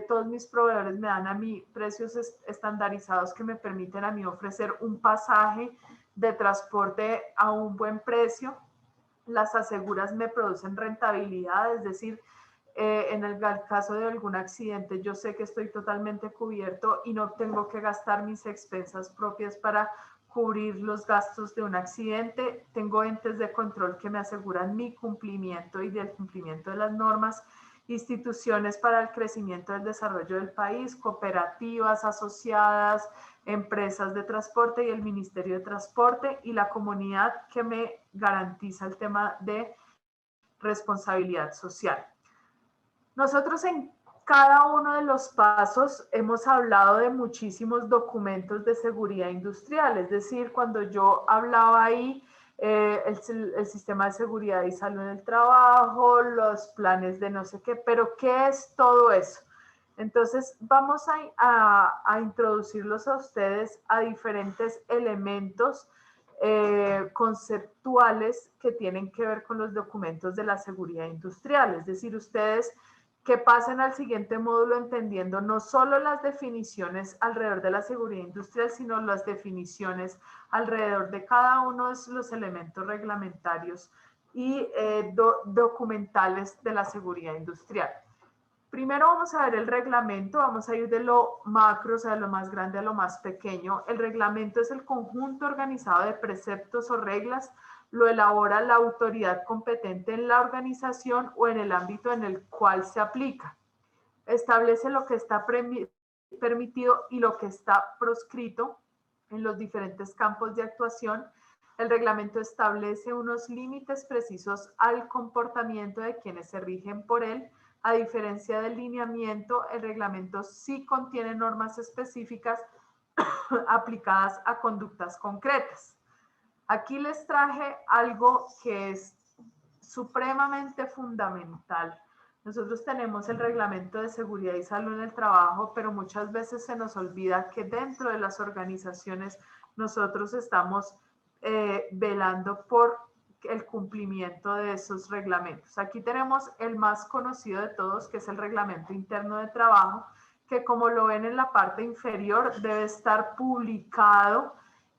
todos mis proveedores me dan a mí precios estandarizados que me permiten a mí ofrecer un pasaje de transporte a un buen precio. Las aseguras me producen rentabilidad, es decir, en el caso de algún accidente, yo sé que estoy totalmente cubierto y no tengo que gastar mis expensas propias para cubrir los gastos de un accidente. Tengo entes de control que me aseguran mi cumplimiento y del cumplimiento de las normas, instituciones para el crecimiento y el desarrollo del país, cooperativas asociadas, empresas de transporte y el Ministerio de Transporte y la comunidad que me garantiza el tema de responsabilidad social. Nosotros en cada uno de los pasos hemos hablado de muchísimos documentos de seguridad industrial, es decir, cuando yo hablaba ahí el sistema de seguridad y salud en el trabajo, los planes de no sé qué, pero ¿qué es todo eso? Entonces vamos a introducirlos a ustedes a diferentes elementos conceptuales que tienen que ver con los documentos de la seguridad industrial, es decir, ustedes que pasen al siguiente módulo entendiendo no solo las definiciones alrededor de la seguridad industrial, sino las definiciones alrededor de cada uno de los elementos reglamentarios y documentales de la seguridad industrial. Primero vamos a ver el reglamento, vamos a ir de lo macro, o sea, de lo más grande a lo más pequeño. El reglamento es el conjunto organizado de preceptos o reglas, lo elabora la autoridad competente en la organización o en el ámbito en el cual se aplica. Establece lo que está permitido y lo que está proscrito en los diferentes campos de actuación. El reglamento establece unos límites precisos al comportamiento de quienes se rigen por él. A diferencia del lineamiento, el reglamento sí contiene normas específicas aplicadas a conductas concretas. Aquí les traje algo que es supremamente fundamental. Nosotros tenemos el reglamento de seguridad y salud en el trabajo, pero muchas veces se nos olvida que dentro de las organizaciones nosotros estamos velando por el cumplimiento de esos reglamentos. Aquí tenemos el más conocido de todos, que es el reglamento interno de trabajo, que como lo ven en la parte inferior, debe estar publicado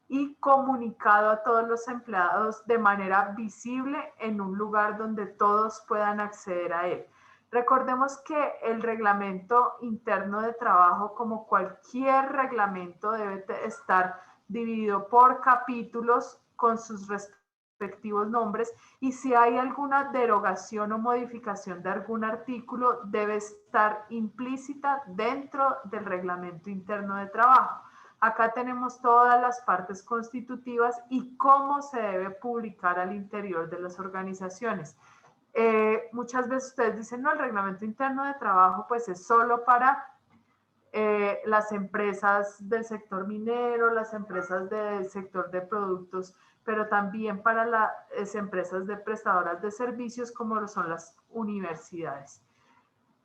y comunicado a todos los empleados de manera visible en un lugar donde todos puedan acceder a él. Recordemos que el reglamento interno de trabajo, como cualquier reglamento, debe estar dividido por capítulos con sus respectivos nombres, y si hay alguna derogación o modificación de algún artículo, debe estar implícita dentro del reglamento interno de trabajo. Acá tenemos todas las partes constitutivas y cómo se debe publicar al interior de las organizaciones. Muchas veces ustedes dicen, no, el reglamento interno de trabajo pues es solo para las empresas del sector minero, las empresas del sector de productos, pero también para las empresas de prestadoras de servicios como lo son las universidades.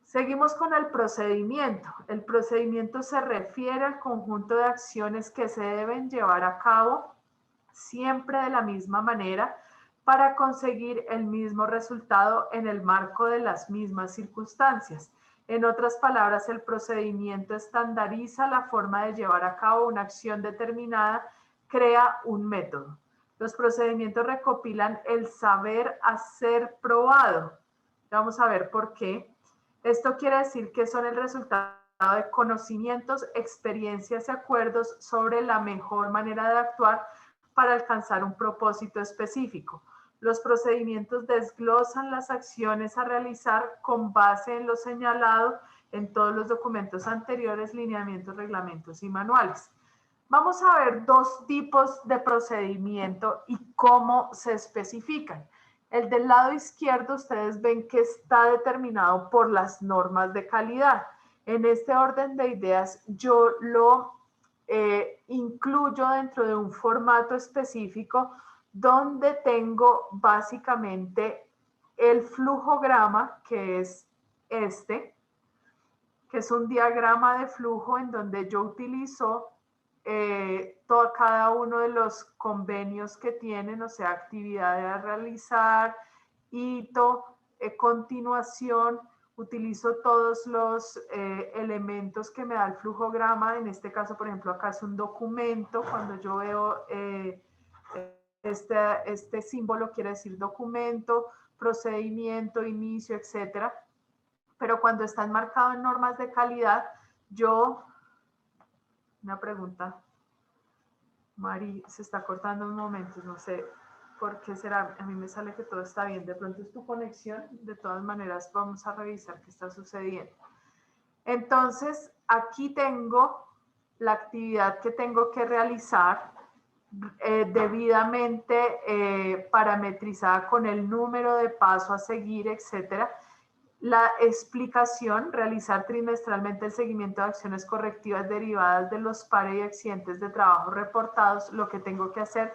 Seguimos con el procedimiento. El procedimiento se refiere al conjunto de acciones que se deben llevar a cabo siempre de la misma manera para conseguir el mismo resultado en el marco de las mismas circunstancias. En otras palabras, el procedimiento estandariza la forma de llevar a cabo una acción determinada, crea un método. Los procedimientos recopilan el saber hacer probado. Vamos a ver por qué. Esto quiere decir que son el resultado de conocimientos, experiencias y acuerdos sobre la mejor manera de actuar para alcanzar un propósito específico. Los procedimientos desglosan las acciones a realizar con base en lo señalado en todos los documentos anteriores, lineamientos, reglamentos y manuales. Vamos a ver dos tipos de procedimiento y cómo se especifican. El del lado izquierdo ustedes ven que está determinado por las normas de calidad. En este orden de ideas yo lo incluyo dentro de un formato específico donde tengo básicamente el flujograma, que es este, que es un diagrama de flujo en donde yo utilizo cada uno de los convenios que tienen, o sea, actividades a realizar, hito, continuación, utilizo todos los elementos que me da el flujograma. En este caso, por ejemplo, acá es un documento. Cuando yo veo este símbolo quiere decir documento, procedimiento, inicio, etcétera. Pero cuando está enmarcado en normas de calidad, una pregunta, Mari, se está cortando un momento, no sé por qué será, a mí me sale que todo está bien, de pronto es tu conexión, de todas maneras vamos a revisar qué está sucediendo. Entonces, aquí tengo la actividad que tengo que realizar, debidamente parametrizada con el número de paso a seguir, etcétera. La explicación, realizar trimestralmente el seguimiento de acciones correctivas derivadas de los pares y accidentes de trabajo reportados, lo que tengo que hacer.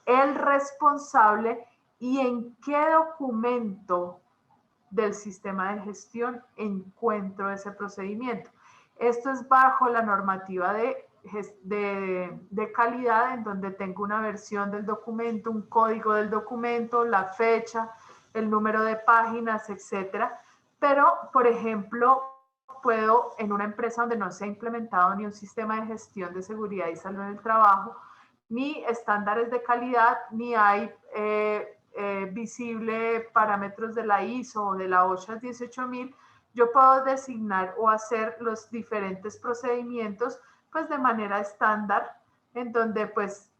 el responsable y en qué documento del sistema de gestión encuentro ese procedimiento. Esto es bajo la normativa de calidad, en donde tengo una versión del documento, un código del documento, la fecha, el número de páginas, etcétera. Pero, por ejemplo, puedo, en una empresa donde no se ha implementado ni un sistema de gestión de seguridad y salud en el trabajo, ni estándares de calidad, ni hay visible parámetros de la ISO o de la OSHA 18000, yo puedo designar o hacer los diferentes procedimientos pues de manera estándar, en donde pues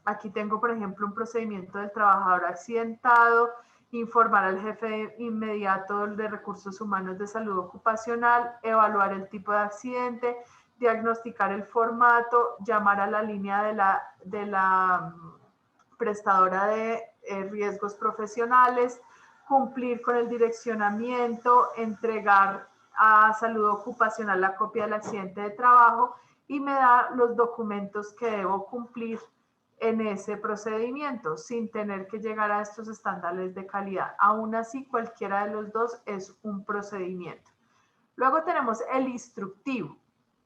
aquí tengo por ejemplo un procedimiento del trabajador accidentado, informar al jefe inmediato de recursos humanos de salud ocupacional, evaluar el tipo de accidente, diagnosticar el formato, llamar a la línea de la prestadora de riesgos profesionales, cumplir con el direccionamiento, entregar a salud ocupacional la copia del accidente de trabajo y me da los documentos que debo cumplir en ese procedimiento sin tener que llegar a estos estándares de calidad. Aún así, cualquiera de los dos es un procedimiento. Luego tenemos el instructivo.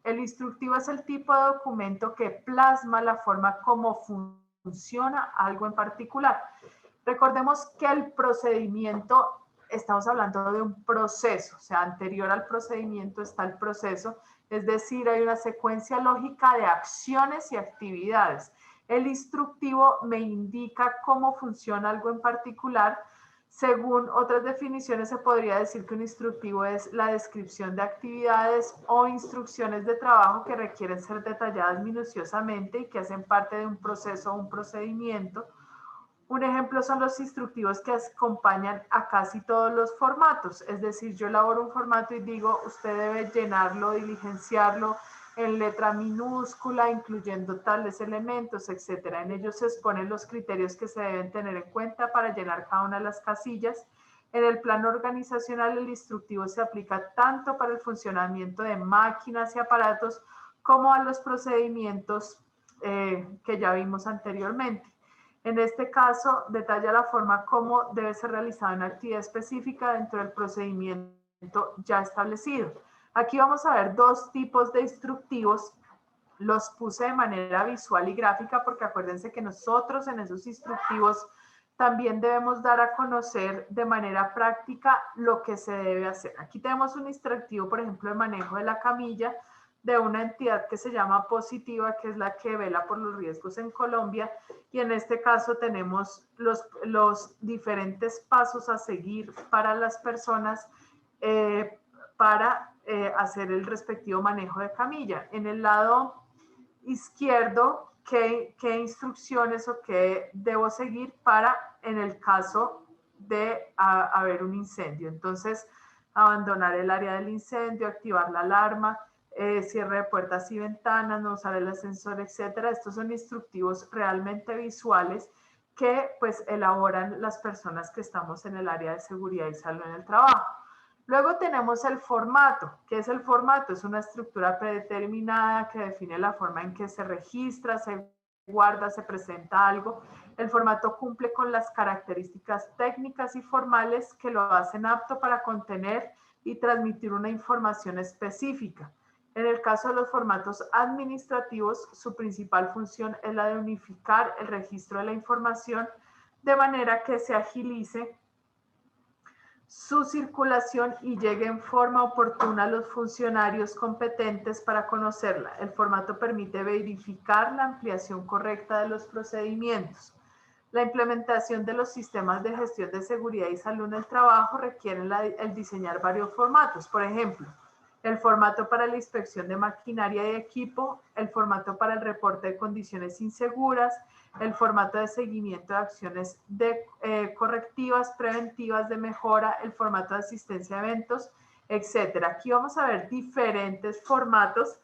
El instructivo es el tipo de documento que plasma la forma como funciona algo en particular. Recordemos que el procedimiento, estamos hablando de un proceso, o sea, anterior al procedimiento está el proceso, es decir, hay una secuencia lógica de acciones y actividades. El instructivo me indica cómo funciona algo en particular. Según otras definiciones, se podría decir que un instructivo es la descripción de actividades o instrucciones de trabajo que requieren ser detalladas minuciosamente y que hacen parte de un proceso o un procedimiento. Un ejemplo son los instructivos que acompañan a casi todos los formatos, es decir, yo elaboro un formato y digo, usted debe llenarlo, diligenciarlo en letra minúscula, incluyendo tales elementos, etcétera. En ellos se exponen los criterios que se deben tener en cuenta para llenar cada una de las casillas. En el plano organizacional, el instructivo se aplica tanto para el funcionamiento de máquinas y aparatos como a los procedimientos que ya vimos anteriormente. En este caso, detalla la forma como debe ser realizada una actividad específica dentro del procedimiento ya establecido. Aquí vamos a ver dos tipos de instructivos. Los puse de manera visual y gráfica porque acuérdense que nosotros en esos instructivos también debemos dar a conocer de manera práctica lo que se debe hacer. Aquí tenemos un instructivo, por ejemplo, de manejo de la camilla de una entidad que se llama Positiva, que es la que vela por los riesgos en Colombia, y en este caso tenemos los diferentes pasos a seguir para las personas para hacer el respectivo manejo de camilla. En el lado izquierdo, qué instrucciones o qué debo seguir para en el caso de haber un incendio. Entonces, abandonar el área del incendio, activar la alarma, cierre de puertas y ventanas, no usar el ascensor, etcétera. Estos son instructivos realmente visuales que pues elaboran las personas que estamos en el área de seguridad y salud en el trabajo. Luego tenemos el formato. ¿Qué es el formato? Es una estructura predeterminada que define la forma en que se registra, se guarda, se presenta algo. El formato cumple con las características técnicas y formales que lo hacen apto para contener y transmitir una información específica. En el caso de los formatos administrativos, su principal función es la de unificar el registro de la información de manera que se agilice su circulación y llegue en forma oportuna a los funcionarios competentes para conocerla. El formato permite verificar la ampliación correcta de los procedimientos. La implementación de los sistemas de gestión de seguridad y salud en el trabajo requiere el diseñar varios formatos. Por ejemplo, el formato para la inspección de maquinaria y equipo, el formato para el reporte de condiciones inseguras, el formato de seguimiento de acciones correctivas, preventivas, de mejora, el formato de asistencia a eventos, etc. Aquí vamos a ver diferentes formatos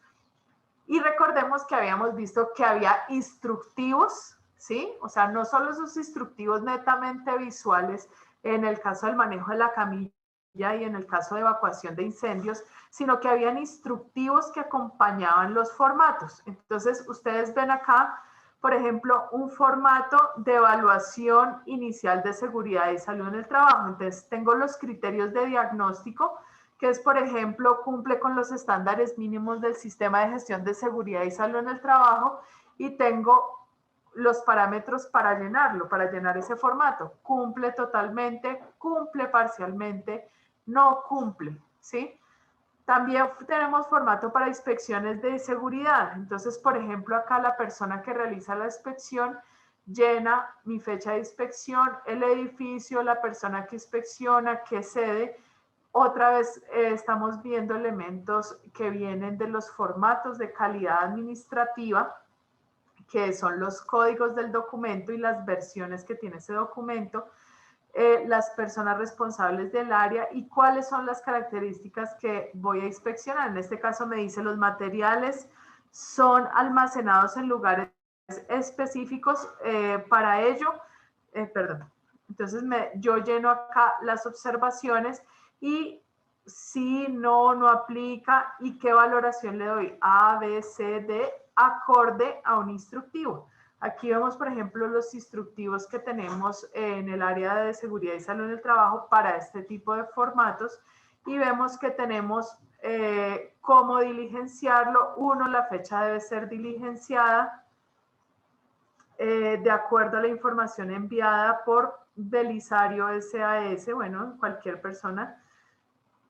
y recordemos que habíamos visto que había instructivos, ¿sí? O sea, no solo esos instructivos netamente visuales en el caso del manejo de la camilla y en el caso de evacuación de incendios, sino que habían instructivos que acompañaban los formatos. Entonces, ustedes ven acá por ejemplo, un formato de evaluación inicial de seguridad y salud en el trabajo. Entonces, tengo los criterios de diagnóstico, que es, por ejemplo, cumple con los estándares mínimos del sistema de gestión de seguridad y salud en el trabajo, y tengo los parámetros para llenarlo, para llenar ese formato. Cumple totalmente, cumple parcialmente, no cumple, ¿sí? También tenemos formato para inspecciones de seguridad. Entonces, por ejemplo, acá la persona que realiza la inspección llena mi fecha de inspección, el edificio, la persona que inspecciona, qué sede. Otra vez estamos viendo elementos que vienen de los formatos de calidad administrativa, que son los códigos del documento y las versiones que tiene ese documento, las personas responsables del área y cuáles son las características que voy a inspeccionar. En este caso me dice los materiales son almacenados en lugares específicos para ello. Entonces yo lleno acá las observaciones y si no aplica y qué valoración le doy, A, B, C, D, acorde a un instructivo. Aquí vemos, por ejemplo, los instructivos que tenemos en el área de seguridad y salud en el trabajo para este tipo de formatos y vemos que tenemos cómo diligenciarlo. Uno, la fecha debe ser diligenciada de acuerdo a la información enviada por Belisario SAS, bueno, cualquier persona.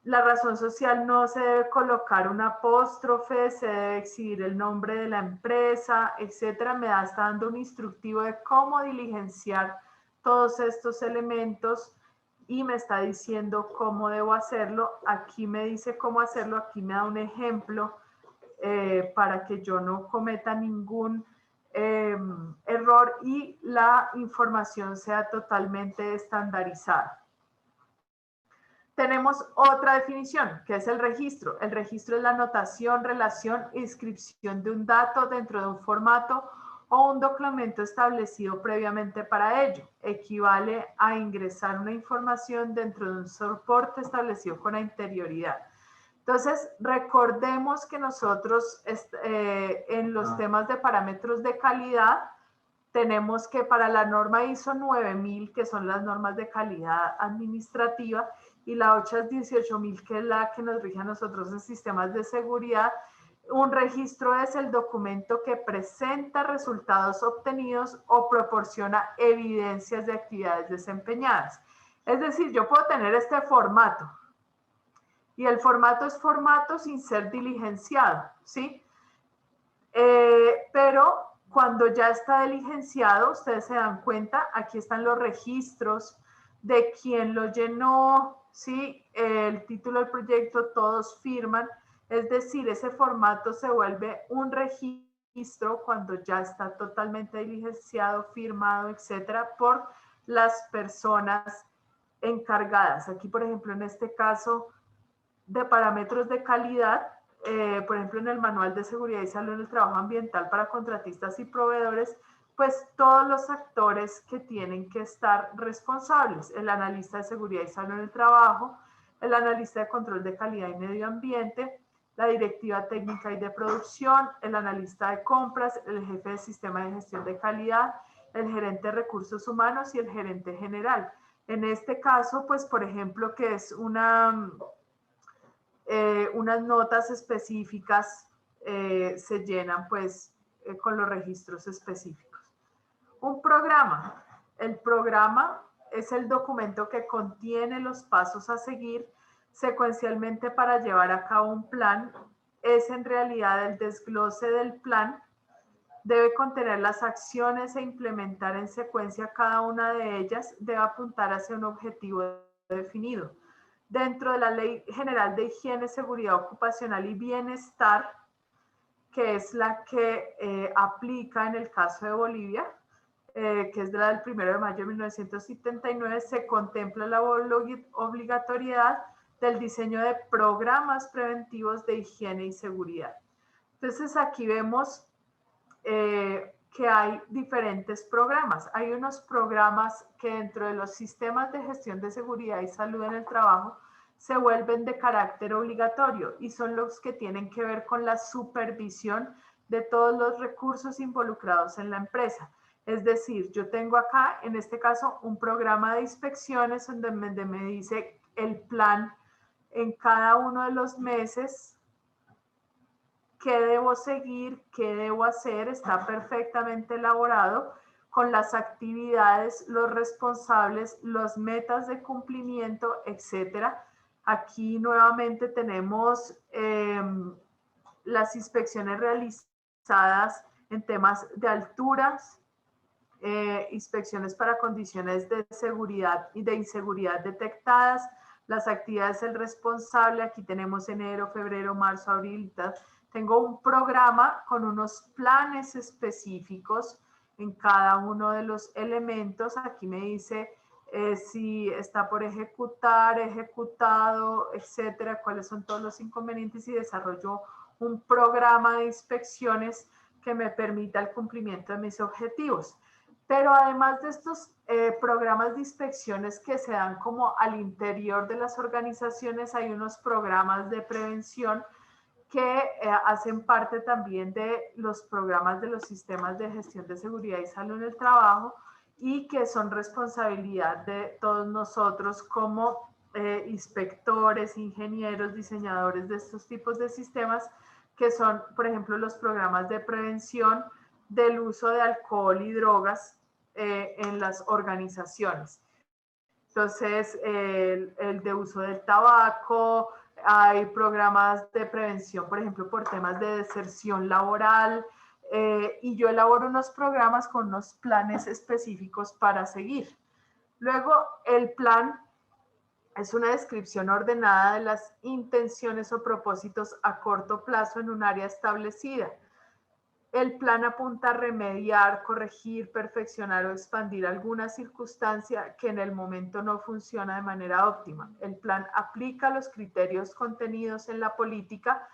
La razón social no se debe colocar un apóstrofe, se debe exhibir el nombre de la empresa, etcétera. Me está dando un instructivo de cómo diligenciar todos estos elementos y me está diciendo cómo debo hacerlo. Aquí me dice cómo hacerlo, aquí me da un ejemplo para que yo no cometa ningún error y la información sea totalmente estandarizada. Tenemos otra definición, que es el registro. El registro es la anotación, relación e inscripción de un dato dentro de un formato o un documento establecido previamente para ello. Equivale a ingresar una información dentro de un soporte establecido con anterioridad. Entonces, recordemos que nosotros en los temas de parámetros de calidad tenemos que para la norma ISO 9000, que son las normas de calidad administrativa, y la 8-18000, que es la que nos rige a nosotros en sistemas de seguridad, un registro es el documento que presenta resultados obtenidos o proporciona evidencias de actividades desempeñadas. Es decir, yo puedo tener este formato, y el formato es formato sin ser diligenciado, ¿sí? Pero cuando ya está diligenciado, ustedes se dan cuenta, aquí están los registros de quién lo llenó, ¿sí? El título del proyecto, todos firman, es decir, ese formato se vuelve un registro cuando ya está totalmente diligenciado, firmado, etcétera, por las personas encargadas. Aquí, por ejemplo, en este caso de parámetros de calidad, por ejemplo, en el Manual de Seguridad y Salud en el Trabajo Ambiental para contratistas y proveedores, pues todos los actores que tienen que estar responsables, el analista de seguridad y salud en el trabajo, el analista de control de calidad y medio ambiente, la directiva técnica y de producción, el analista de compras, el jefe de sistema de gestión de calidad, el gerente de recursos humanos y el gerente general. En este caso, pues, por ejemplo, que es unas notas específicas se llenan pues con los registros específicos. Un programa. El programa es el documento que contiene los pasos a seguir secuencialmente para llevar a cabo un plan. Es en realidad el desglose del plan. Debe contener las acciones e implementar en secuencia cada una de ellas. Debe apuntar hacia un objetivo definido. Dentro de la Ley General de Higiene, Seguridad Ocupacional y Bienestar, que es la que aplica en el caso de Bolivia, que es de la del 1 de mayo de 1979, se contempla la obligatoriedad del diseño de programas preventivos de higiene y seguridad. Entonces aquí vemos que hay diferentes programas. Hay unos programas que dentro de los sistemas de gestión de seguridad y salud en el trabajo se vuelven de carácter obligatorio y son los que tienen que ver con la supervisión de todos los recursos involucrados en la empresa. Es decir, yo tengo acá, en este caso, un programa de inspecciones donde me dice el plan en cada uno de los meses, qué debo seguir, qué debo hacer, está perfectamente elaborado con las actividades, los responsables, las metas de cumplimiento, etcétera. Aquí nuevamente tenemos las inspecciones realizadas en temas de alturas, inspecciones para condiciones de seguridad y de inseguridad detectadas, las actividades del responsable, aquí tenemos enero, febrero, marzo, abril, tengo un programa con unos planes específicos en cada uno de los elementos, aquí me dice si está por ejecutar, ejecutado, etcétera, cuáles son todos los inconvenientes y desarrollo un programa de inspecciones que me permita el cumplimiento de mis objetivos. Pero además de estos programas de inspecciones que se dan como al interior de las organizaciones, hay unos programas de prevención que hacen parte también de los programas de los sistemas de gestión de seguridad y salud en el trabajo y que son responsabilidad de todos nosotros como inspectores, ingenieros, diseñadores de estos tipos de sistemas, que son, por ejemplo, los programas de prevención del uso de alcohol y drogas en las organizaciones. Entonces, el de uso del tabaco, hay programas de prevención, por ejemplo, por temas de deserción laboral, y yo elaboro unos programas con unos planes específicos para seguir. Luego, el plan es una descripción ordenada de las intenciones o propósitos a corto plazo en un área establecida. El plan apunta a remediar, corregir, perfeccionar o expandir alguna circunstancia que en el momento no funciona de manera óptima. El plan aplica los criterios contenidos en la política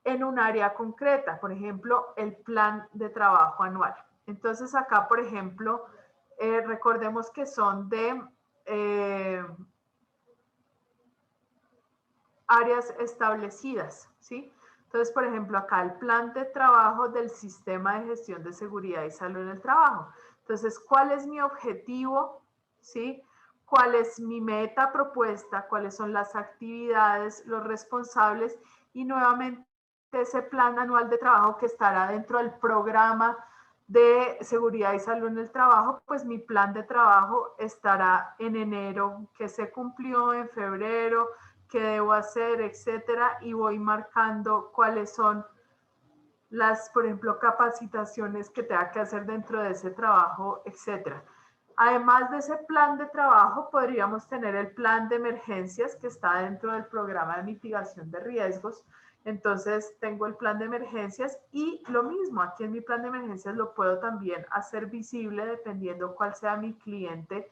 en un área concreta, por ejemplo, el plan de trabajo anual. Entonces acá, por ejemplo, recordemos que son de áreas establecidas, ¿sí? Entonces, por ejemplo, acá el plan de trabajo del sistema de gestión de seguridad y salud en el trabajo. Entonces, ¿cuál es mi objetivo? ¿Sí? ¿Cuál es mi meta propuesta? ¿Cuáles son las actividades, los responsables? Y nuevamente ese plan anual de trabajo que estará dentro del programa de seguridad y salud en el trabajo, pues mi plan de trabajo estará en enero, que se cumplió en febrero, qué debo hacer, etcétera, y voy marcando cuáles son las, por ejemplo, capacitaciones que tenga que hacer dentro de ese trabajo, etcétera. Además de ese plan de trabajo, podríamos tener el plan de emergencias que está dentro del programa de mitigación de riesgos. Entonces, tengo el plan de emergencias y lo mismo, aquí en mi plan de emergencias lo puedo también hacer visible dependiendo cuál sea mi cliente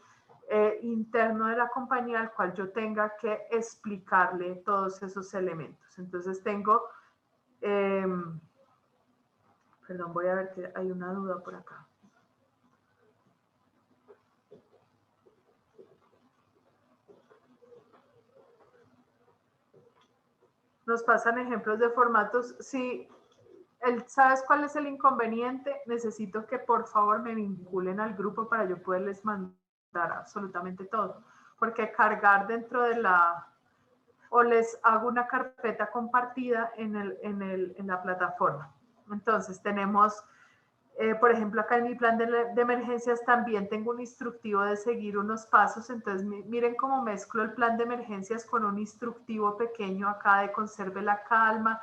interno de la compañía al cual yo tenga que explicarle todos esos elementos. Entonces tengo, perdón, voy a ver que hay una duda por acá. Nos pasan ejemplos de formatos. Si ¿sabes cuál es el inconveniente? Necesito que por favor me vinculen al grupo para yo poderles mandar absolutamente todo, porque cargar dentro de o les hago una carpeta compartida en la plataforma. Entonces tenemos, por ejemplo, acá en mi plan de emergencias también tengo un instructivo de seguir unos pasos. Entonces miren cómo mezclo el plan de emergencias con un instructivo pequeño acá de conserve la calma.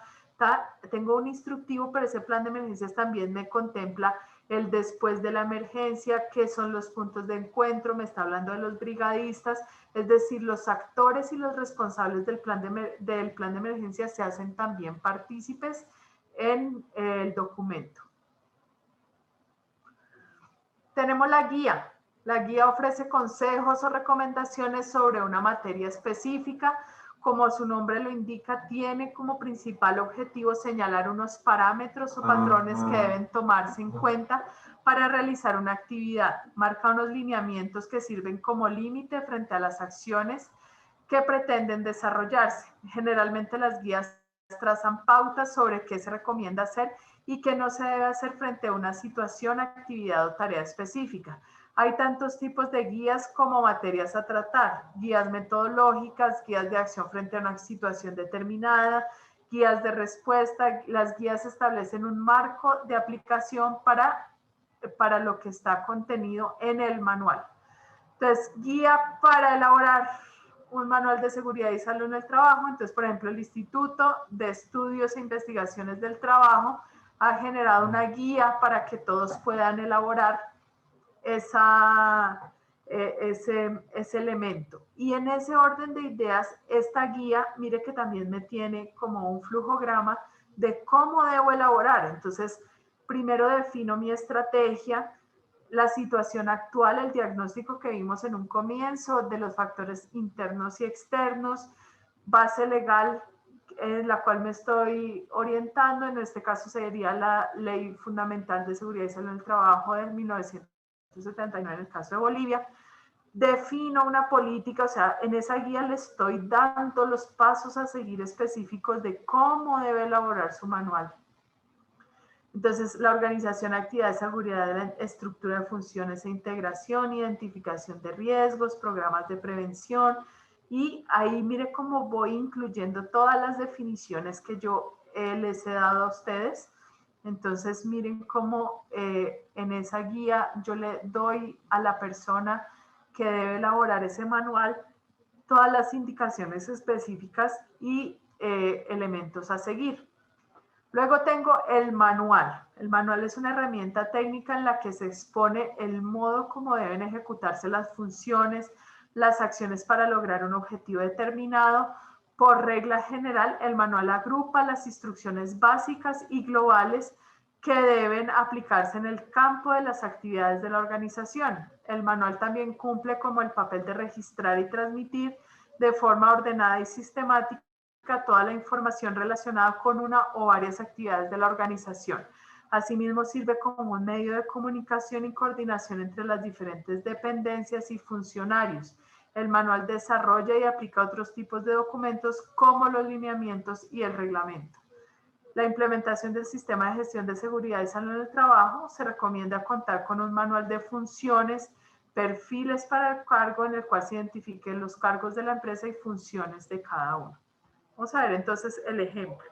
Tengo un instructivo, pero ese plan de emergencias también me contempla el después de la emergencia, qué son los puntos de encuentro, me está hablando de los brigadistas, es decir, los actores y los responsables del plan de emergencia se hacen también partícipes en el documento. Tenemos la guía. La guía ofrece consejos o recomendaciones sobre una materia específica. Como su nombre lo indica, tiene como principal objetivo señalar unos parámetros o patrones que deben tomarse en cuenta para realizar una actividad. Marca unos lineamientos que sirven como límite frente a las acciones que pretenden desarrollarse. Generalmente las guías trazan pautas sobre qué se recomienda hacer y qué no se debe hacer frente a una situación, actividad o tarea específica. Hay tantos tipos de guías como materias a tratar, guías metodológicas, guías de acción frente a una situación determinada, guías de respuesta. Las guías establecen un marco de aplicación para lo que está contenido en el manual. Entonces, guía para elaborar un manual de seguridad y salud en el trabajo. Entonces, por ejemplo, el Instituto de Estudios e Investigaciones del Trabajo ha generado una guía para que todos puedan elaborar ese elemento. Y en ese orden de ideas, esta guía, mire que también me tiene como un flujograma de cómo debo elaborar. Entonces, primero defino mi estrategia, la situación actual, el diagnóstico que vimos en un comienzo de los factores internos y externos, base legal en la cual me estoy orientando, en este caso sería la Ley Fundamental de Seguridad y Salud en el Trabajo de 1979 en el caso de Bolivia. Defino una política, o sea, en esa guía le estoy dando los pasos a seguir específicos de cómo debe elaborar su manual. Entonces, la organización, actividad de seguridad, de la estructura de funciones e integración, identificación de riesgos, programas de prevención. Y ahí mire cómo voy incluyendo todas las definiciones que yo les he dado a ustedes. Entonces, miren cómo en esa guía yo le doy a la persona que debe elaborar ese manual todas las indicaciones específicas y elementos a seguir. Luego tengo el manual. El manual es una herramienta técnica en la que se expone el modo como deben ejecutarse las funciones, las acciones para lograr un objetivo determinado. Por regla general, el manual agrupa las instrucciones básicas y globales que deben aplicarse en el campo de las actividades de la organización. El manual también cumple como el papel de registrar y transmitir de forma ordenada y sistemática toda la información relacionada con una o varias actividades de la organización. Asimismo, sirve como un medio de comunicación y coordinación entre las diferentes dependencias y funcionarios. El manual desarrolla y aplica otros tipos de documentos como los lineamientos y el reglamento. La implementación del sistema de gestión de seguridad y salud en el trabajo se recomienda contar con un manual de funciones, perfiles para el cargo en el cual se identifiquen los cargos de la empresa y funciones de cada uno. Vamos a ver entonces el ejemplo.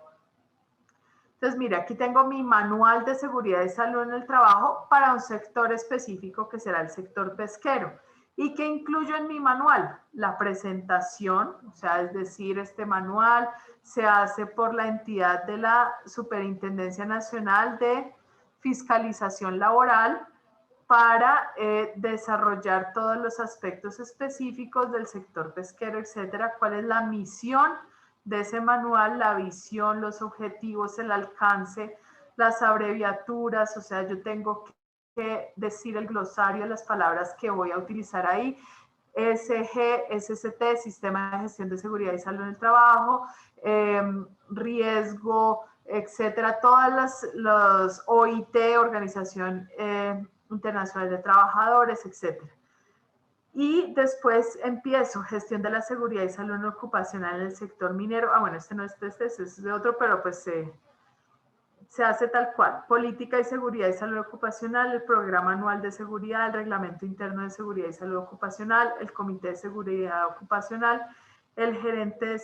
Entonces, mira, aquí tengo mi manual de seguridad y salud en el trabajo para un sector específico que será el sector pesquero. ¿Y qué incluyo en mi manual? La presentación, o sea, es decir, este manual se hace por la entidad de la Superintendencia Nacional de Fiscalización Laboral para desarrollar todos los aspectos específicos del sector pesquero, etcétera. ¿Cuál es la misión de ese manual? La visión, los objetivos, el alcance, las abreviaturas, o sea, yo tengo que decir el glosario, las palabras que voy a utilizar ahí, SG, SST, Sistema de Gestión de Seguridad y Salud en el Trabajo, riesgo, etcétera, todas las OIT, Organización Internacional de Trabajadores, etcétera. Y después empiezo gestión de la seguridad y salud ocupacional en el sector minero. Ah, bueno, este no es este es de otro, pero pues se hace tal cual. Política y seguridad y salud ocupacional, el programa anual de seguridad, el reglamento interno de seguridad y salud ocupacional, el comité de seguridad ocupacional, el gerente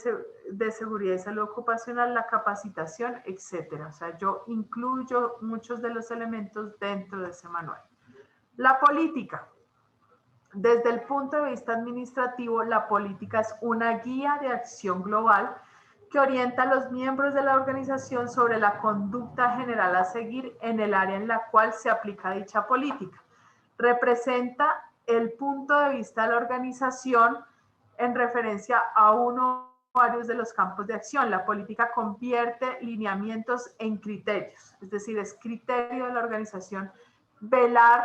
de seguridad y salud ocupacional, la capacitación, etcétera. O sea, yo incluyo muchos de los elementos dentro de ese manual. La política. Desde el punto de vista administrativo, la política es una guía de acción global que orienta a los miembros de la organización sobre la conducta general a seguir en el área en la cual se aplica dicha política. Representa el punto de vista de la organización en referencia a uno o varios de los campos de acción. La política convierte lineamientos en criterios, es decir, es criterio de la organización velar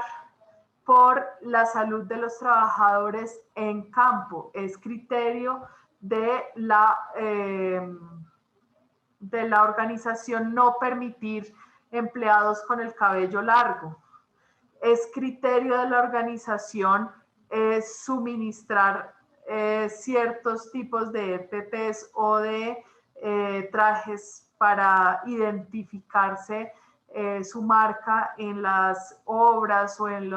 por la salud de los trabajadores en campo, es criterio de la organización no permitir empleados con el cabello largo, es criterio de la organización suministrar ciertos tipos de EPPs o de trajes para identificarse su marca en las obras o en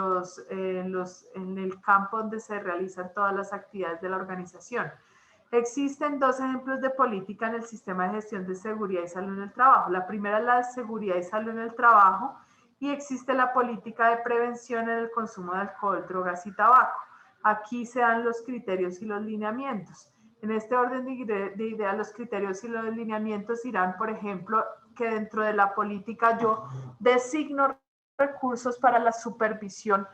el campo donde se realizan todas las actividades de la organización. Existen dos ejemplos de política en el sistema de gestión de seguridad y salud en el trabajo. La primera es la de seguridad y salud en el trabajo, y existe la política de prevención en el consumo de alcohol, drogas y tabaco. Aquí se dan los criterios y los lineamientos. En este orden de ideas, los criterios y los lineamientos irán, por ejemplo, que dentro de la política yo designo recursos para la supervisión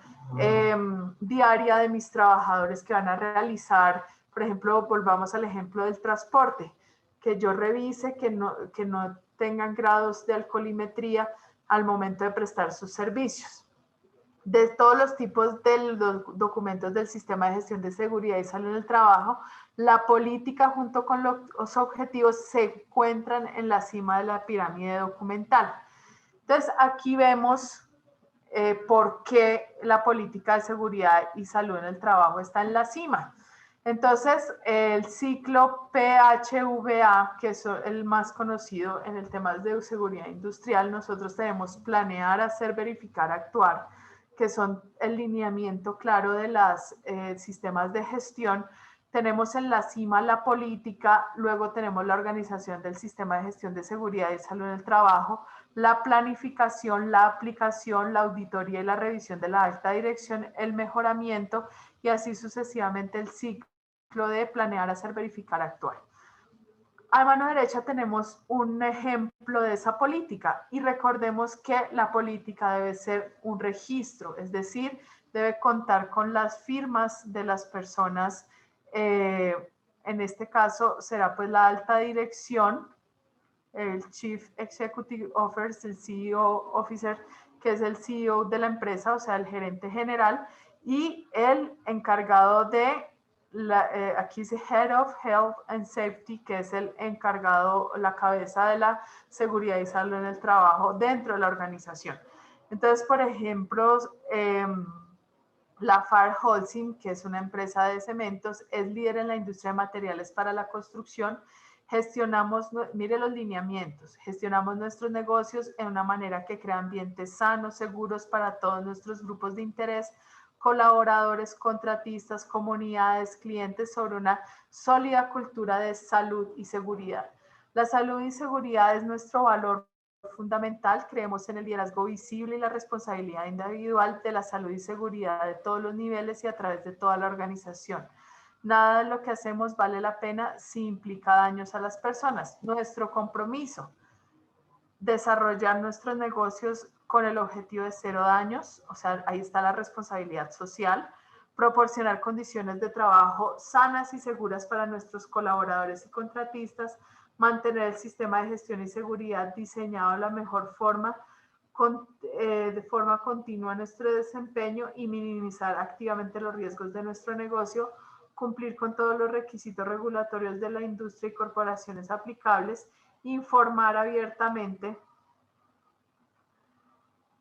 diaria de mis trabajadores que van a realizar, por ejemplo, volvamos al ejemplo del transporte, que yo revise que no tengan grados de alcoholimetría al momento de prestar sus servicios. De todos los tipos de los documentos del sistema de gestión de seguridad y salud en el trabajo, la política junto con los objetivos se encuentran en la cima de la pirámide documental. Entonces, aquí vemos por qué la política de seguridad y salud en el trabajo está en la cima. Entonces, el ciclo PHVA, que es el más conocido en el tema de seguridad industrial, nosotros tenemos planear, hacer, verificar, actuar, que son el lineamiento claro de los sistemas de gestión. Tenemos en la cima la política, luego tenemos la organización del sistema de gestión de seguridad y salud en el trabajo, la planificación, la aplicación, la auditoría y la revisión de la alta dirección, el mejoramiento y así sucesivamente el ciclo de planear, hacer, verificar, actuar. A mano derecha tenemos un ejemplo de esa política y recordemos que la política debe ser un registro, es decir, debe contar con las firmas de las personas. En este caso será pues la alta dirección, el Chief Executive Officer, el CEO Officer, que es el CEO de la empresa, o sea, el gerente general, y el encargado de aquí dice Head of Health and Safety, que es el encargado, la cabeza de la seguridad y salud en el trabajo dentro de la organización. Entonces, por ejemplo, la Far Holcim, que es una empresa de cementos, es líder en la industria de materiales para la construcción. Gestionamos, mire los lineamientos, gestionamos nuestros negocios en una manera que crea ambientes sanos, seguros para todos nuestros grupos de interés, colaboradores, contratistas, comunidades, clientes, sobre una sólida cultura de salud y seguridad. La salud y seguridad es nuestro valor fundamental. Creemos en el liderazgo visible y la responsabilidad individual de la salud y seguridad de todos los niveles y a través de toda la organización. Nada de lo que hacemos vale la pena si implica daños a las personas. Nuestro compromiso: desarrollar nuestros negocios con el objetivo de cero daños, o sea, ahí está la responsabilidad social, proporcionar condiciones de trabajo sanas y seguras para nuestros colaboradores y contratistas, mantener el sistema de gestión y seguridad diseñado de la mejor forma, de forma continua nuestro desempeño y minimizar activamente los riesgos de nuestro negocio, cumplir con todos los requisitos regulatorios de la industria y corporaciones aplicables, informar abiertamente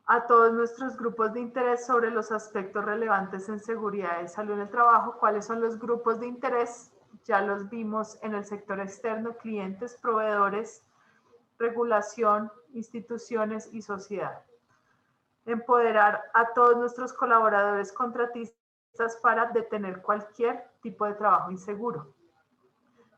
a todos nuestros grupos de interés sobre los aspectos relevantes en seguridad y salud en el trabajo. ¿Cuáles son los grupos de interés? Ya los vimos en el sector externo: clientes, proveedores, regulación, instituciones y sociedad. Empoderar a todos nuestros colaboradores contratistas para detener cualquier tipo de trabajo inseguro.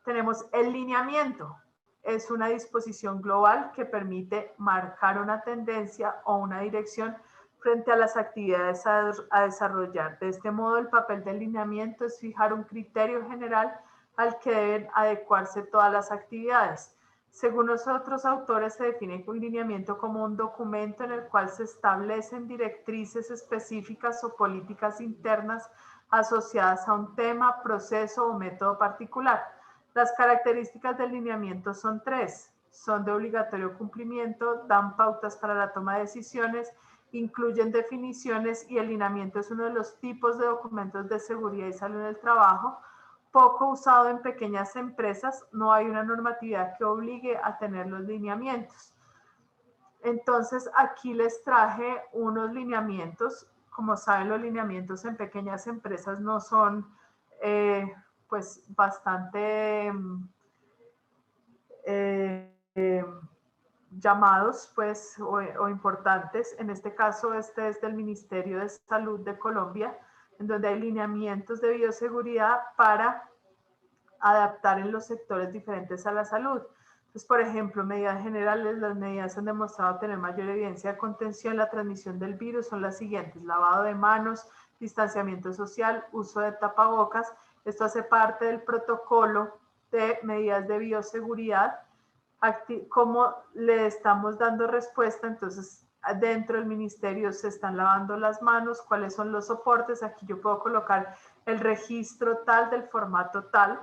Tenemos el lineamiento. Es una disposición global que permite marcar una tendencia o una dirección frente a las actividades a desarrollar. De este modo, el papel del lineamiento es fijar un criterio general al que deben adecuarse todas las actividades. Según los otros autores, se define un lineamiento como un documento en el cual se establecen directrices específicas o políticas internas asociadas a un tema, proceso o método particular. Las características del lineamiento son tres: son de obligatorio cumplimiento, dan pautas para la toma de decisiones, incluyen definiciones, y el lineamiento es uno de los tipos de documentos de seguridad y salud en el trabajo poco usado en pequeñas empresas. No hay una normatividad que obligue a tener los lineamientos. Entonces, aquí les traje unos lineamientos. Como saben, los lineamientos en pequeñas empresas no son pues bastante llamados pues, o importantes. En este caso, este es del Ministerio de Salud de Colombia, en donde hay lineamientos de bioseguridad para adaptar en los sectores diferentes a la salud. Entonces, por ejemplo, medidas generales, las medidas han demostrado tener mayor evidencia de contención en la transmisión del virus son las siguientes: lavado de manos, distanciamiento social, uso de tapabocas. Esto hace parte del protocolo de medidas de bioseguridad. ¿Cómo le estamos dando respuesta? Entonces, dentro del ministerio se están lavando las manos, cuáles son los soportes. Aquí yo puedo colocar el registro tal del formato tal.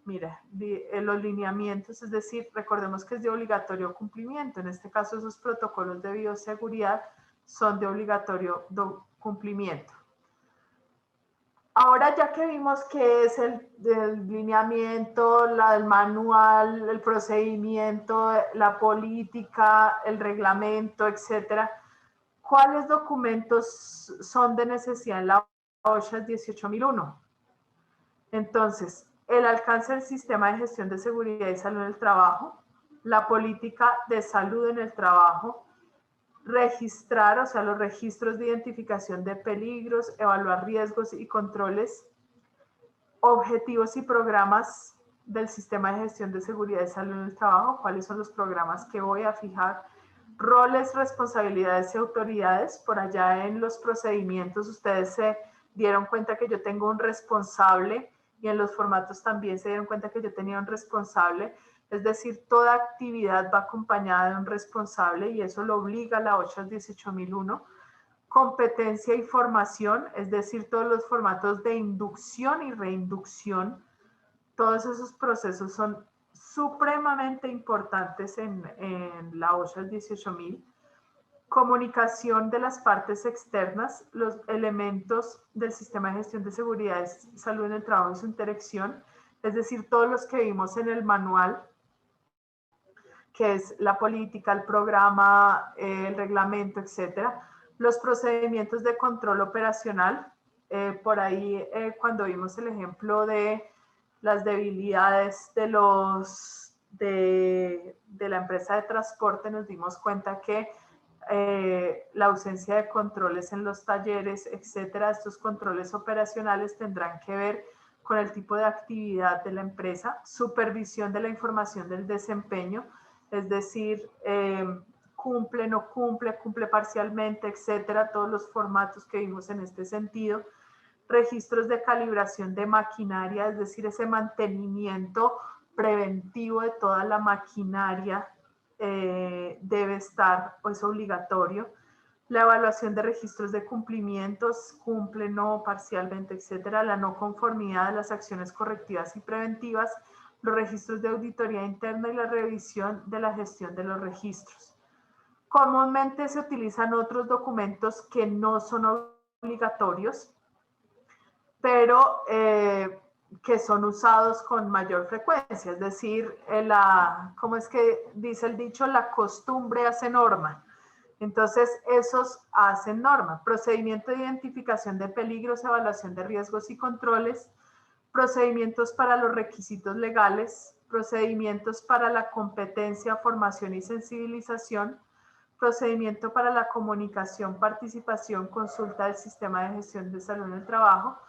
Mira, los lineamientos, es decir, recordemos que es de obligatorio cumplimiento. En este caso, esos protocolos de bioseguridad son de obligatorio cumplimiento. Ahora, ya que vimos qué es el lineamiento, el manual, el procedimiento, la política, el reglamento, etcétera, ¿cuáles documentos son de necesidad en la OSHA 18001? Entonces, el alcance del sistema de gestión de seguridad y salud en el trabajo, la política de salud en el trabajo, registrar, o sea, los registros de identificación de peligros, evaluar riesgos y controles, objetivos y programas del sistema de gestión de seguridad y salud en el trabajo, cuáles son los programas que voy a fijar, roles, responsabilidades y autoridades. Por allá en los procedimientos ustedes se dieron cuenta que yo tengo un responsable y en los formatos también se dieron cuenta que yo tenía un responsable. Es decir, toda actividad va acompañada de un responsable y eso lo obliga la OSHA 18001. Competencia y formación, es decir, todos los formatos de inducción y reinducción, todos esos procesos son supremamente importantes en la OSHA 18000. Comunicación de las partes externas, los elementos del sistema de gestión de seguridad y salud en el trabajo y su interacción, es decir, todos los que vimos en el manual, que es la política, el programa, el reglamento, etcétera. Los procedimientos de control operacional, por ahí cuando vimos el ejemplo de las debilidades de la empresa de transporte, nos dimos cuenta que la ausencia de controles en los talleres, etcétera, estos controles operacionales tendrán que ver con el tipo de actividad de la empresa, supervisión de la información del desempeño, es decir, cumple, no cumple, cumple parcialmente, etcétera, todos los formatos que vimos en este sentido. Registros de calibración de maquinaria, es decir, ese mantenimiento preventivo de toda la maquinaria debe estar, o es obligatorio. La evaluación de registros de cumplimientos, cumple, no, parcialmente, etcétera. La no conformidad de las acciones correctivas y preventivas, los registros de auditoría interna y la revisión de la gestión de los registros. Comúnmente se utilizan otros documentos que no son obligatorios, pero que son usados con mayor frecuencia. Es decir, ¿cómo es que dice el dicho? La costumbre hace norma. Entonces, esos hacen norma. Procedimiento de identificación de peligros, evaluación de riesgos y controles, procedimientos para los requisitos legales, procedimientos para la competencia, formación y sensibilización, procedimiento para la comunicación, participación, consulta del sistema de gestión de salud en el trabajo,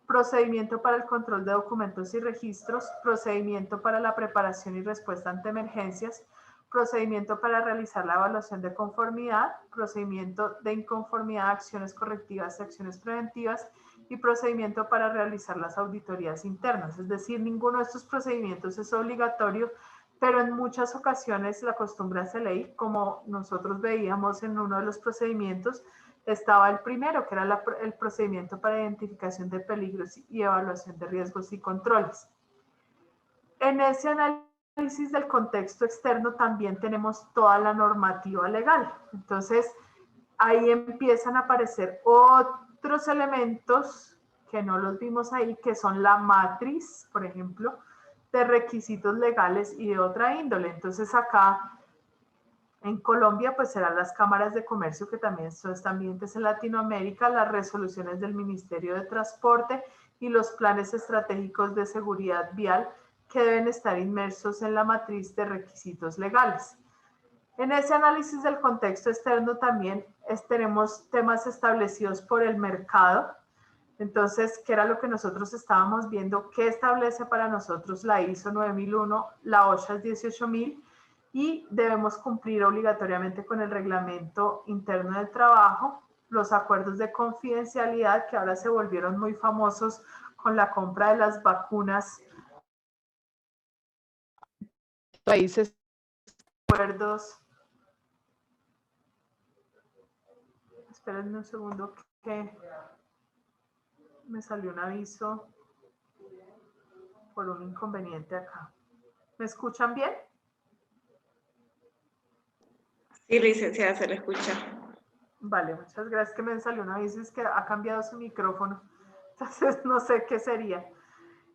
procedimiento para el control de documentos y registros, procedimiento para la preparación y respuesta ante emergencias, procedimiento para realizar la evaluación de conformidad, procedimiento de inconformidad, acciones correctivas y acciones preventivas, y procedimiento para realizar las auditorías internas. Es decir, ninguno de estos procedimientos es obligatorio, pero en muchas ocasiones la costumbre hace ley, como nosotros veíamos en uno de los procedimientos, estaba el primero, que era el procedimiento para identificación de peligros y evaluación de riesgos y controles. En ese análisis del contexto externo también tenemos toda la normativa legal. Entonces, ahí empiezan a aparecer otros elementos que no los vimos ahí, que son la matriz, por ejemplo, de requisitos legales y de otra índole. Entonces, acá en Colombia, pues serán las cámaras de comercio, que también están vigentes en Latinoamérica, las resoluciones del Ministerio de Transporte y los planes estratégicos de seguridad vial que deben estar inmersos en la matriz de requisitos legales. En ese análisis del contexto externo también tenemos temas establecidos por el mercado. Entonces, ¿qué era lo que nosotros estábamos viendo? ¿Qué establece para nosotros la ISO 9001, la OSHA 18000? Y debemos cumplir obligatoriamente con el reglamento interno del trabajo, los acuerdos de confidencialidad que ahora se volvieron muy famosos con la compra de las vacunas. Países. Acuerdos. Espérenme un segundo que me salió un aviso por un inconveniente acá. ¿Me escuchan bien? Sí, licenciada, se le escucha. Vale, muchas gracias, que me salió un aviso, es que ha cambiado su micrófono, entonces no sé qué sería.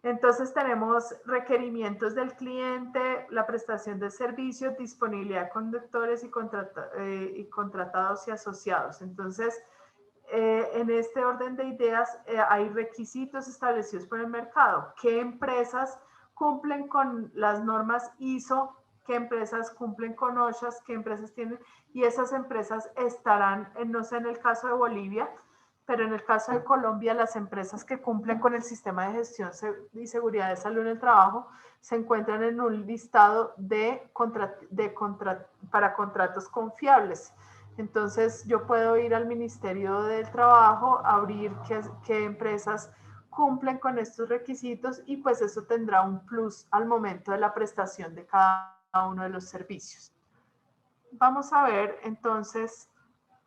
Entonces tenemos requerimientos del cliente, la prestación de servicios, disponibilidad de conductores y contratados y asociados. Entonces, en este orden de ideas hay requisitos establecidos por el mercado. ¿Qué empresas cumplen con las normas ISO? ¿Qué empresas cumplen con OSHA? ¿Qué empresas tienen? Y esas empresas estarán, no sé en el caso de Bolivia, pero en el caso de Colombia, las empresas que cumplen con el sistema de gestión y seguridad de salud en el trabajo se encuentran en un listado para contratos confiables. Entonces, yo puedo ir al Ministerio del Trabajo, abrir qué empresas cumplen con estos requisitos y pues eso tendrá un plus al momento de la prestación de cada uno de los servicios. Vamos a ver entonces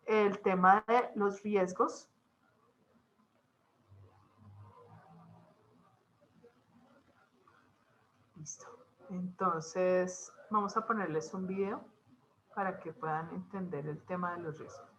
el tema de los riesgos. Listo. Entonces, vamos a ponerles un video para que puedan entender el tema de los riesgos.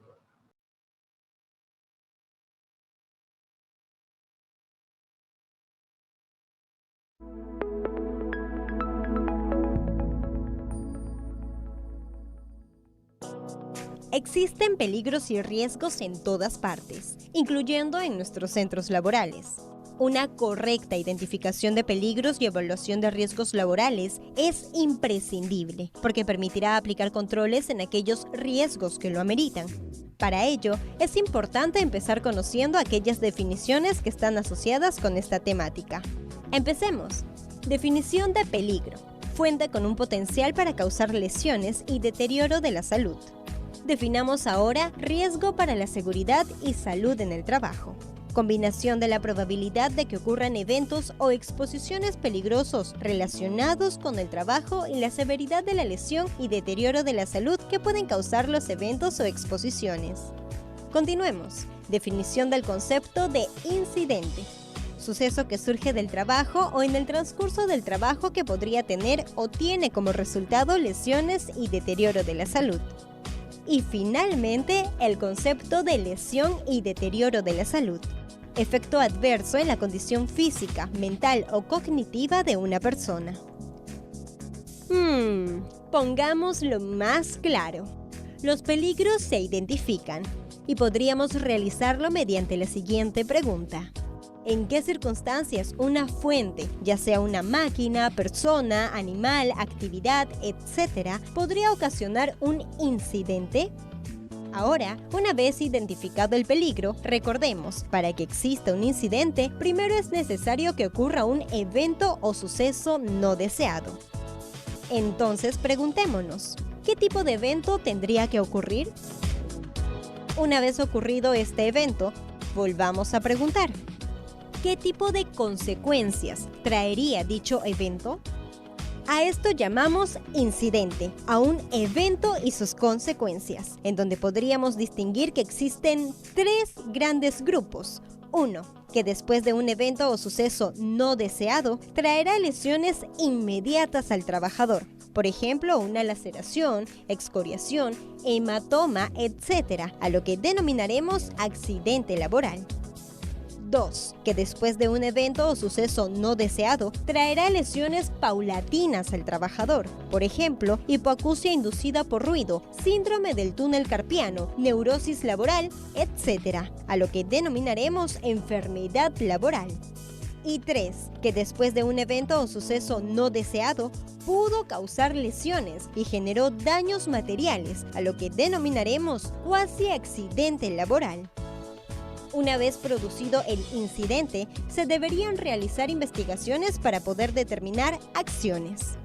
Existen peligros y riesgos en todas partes, incluyendo en nuestros centros laborales. Una correcta identificación de peligros y evaluación de riesgos laborales es imprescindible, porque permitirá aplicar controles en aquellos riesgos que lo ameritan. Para ello, es importante empezar conociendo aquellas definiciones que están asociadas con esta temática. Empecemos. Definición de peligro. Fuente con un potencial para causar lesiones y deterioro de la salud. Definamos ahora riesgo para la seguridad y salud en el trabajo. Combinación de la probabilidad de que ocurran eventos o exposiciones peligrosos relacionados con el trabajo y la severidad de la lesión y deterioro de la salud que pueden causar los eventos o exposiciones. Continuemos. Definición del concepto de incidente. Suceso que surge del trabajo o en el transcurso del trabajo que podría tener o tiene como resultado lesiones y deterioro de la salud. Y finalmente, el concepto de lesión y deterioro de la salud. Efecto adverso en la condición física, mental o cognitiva de una persona. Pongámoslo más claro. Los peligros se identifican y podríamos realizarlo mediante la siguiente pregunta. ¿En qué circunstancias una fuente, ya sea una máquina, persona, animal, actividad, etc., podría ocasionar un incidente? Ahora, una vez identificado el peligro, recordemos, para que exista un incidente, primero es necesario que ocurra un evento o suceso no deseado. Entonces preguntémonos, ¿qué tipo de evento tendría que ocurrir? Una vez ocurrido este evento, volvamos a preguntar, ¿qué tipo de consecuencias traería dicho evento? A esto llamamos incidente, a un evento y sus consecuencias, en donde podríamos distinguir que existen tres grandes grupos. Uno, que después de un evento o suceso no deseado, traerá lesiones inmediatas al trabajador. Por ejemplo, una laceración, excoriación, hematoma, etc., a lo que denominaremos accidente laboral. 2. Que después de un evento o suceso no deseado, traerá lesiones paulatinas al trabajador. Por ejemplo, hipoacusia inducida por ruido, síndrome del túnel carpiano, neurosis laboral, etc., a lo que denominaremos enfermedad laboral. Y 3. Que después de un evento o suceso no deseado, pudo causar lesiones y generó daños materiales, a lo que denominaremos cuasi accidente laboral. Una vez producido el incidente, se deberían realizar investigaciones para poder determinar acciones.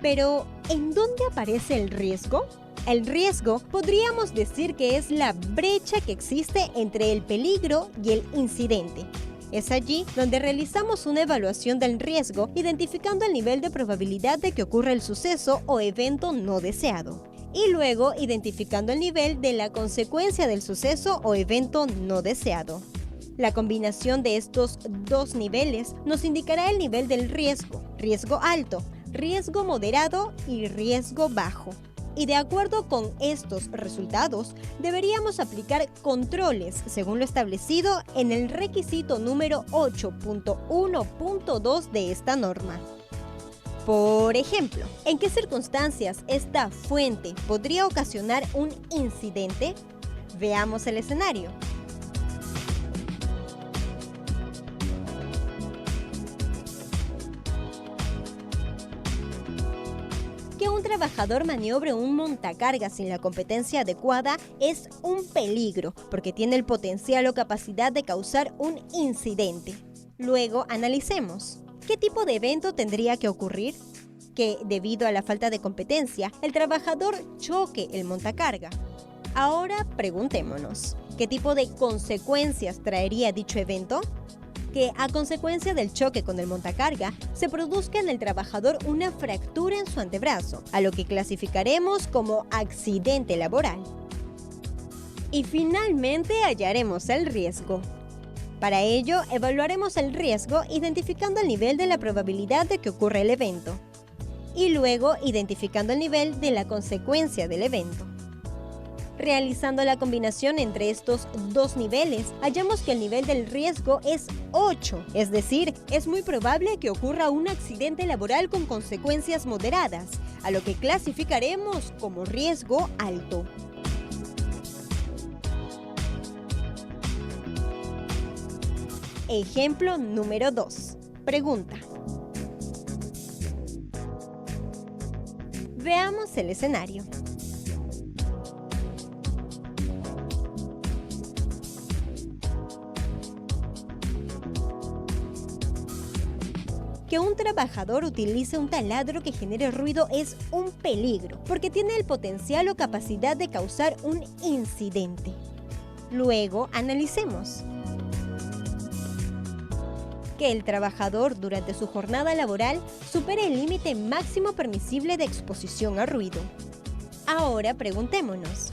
Pero, ¿en dónde aparece el riesgo? El riesgo podríamos decir que es la brecha que existe entre el peligro y el incidente. Es allí donde realizamos una evaluación del riesgo, identificando el nivel de probabilidad de que ocurra el suceso o evento no deseado, y luego identificando el nivel de la consecuencia del suceso o evento no deseado. La combinación de estos dos niveles nos indicará el nivel del riesgo alto, riesgo moderado y riesgo bajo. Y de acuerdo con estos resultados, deberíamos aplicar controles según lo establecido en el requisito número 8.1.2 de esta norma. Por ejemplo, ¿en qué circunstancias esta fuente podría ocasionar un incidente? Veamos el escenario. Que un trabajador maniobre un montacargas sin la competencia adecuada es un peligro, porque tiene el potencial o capacidad de causar un incidente. Luego analicemos. ¿Qué tipo de evento tendría que ocurrir? Que, debido a la falta de competencia, el trabajador choque el montacarga. Ahora preguntémonos, ¿qué tipo de consecuencias traería dicho evento? Que a consecuencia del choque con el montacarga se produzca en el trabajador una fractura en su antebrazo, a lo que clasificaremos como accidente laboral. Y finalmente hallaremos el riesgo. Para ello, evaluaremos el riesgo identificando el nivel de la probabilidad de que ocurra el evento, y luego identificando el nivel de la consecuencia del evento. Realizando la combinación entre estos dos niveles, hallamos que el nivel del riesgo es 8, es decir, es muy probable que ocurra un accidente laboral con consecuencias moderadas, a lo que clasificaremos como riesgo alto. Ejemplo número 2. Pregunta. Veamos el escenario. Que un trabajador utilice un taladro que genere ruido es un peligro, porque tiene el potencial o capacidad de causar un incidente. Luego, analicemos. Que el trabajador durante su jornada laboral supere el límite máximo permisible de exposición a ruido. Ahora preguntémonos.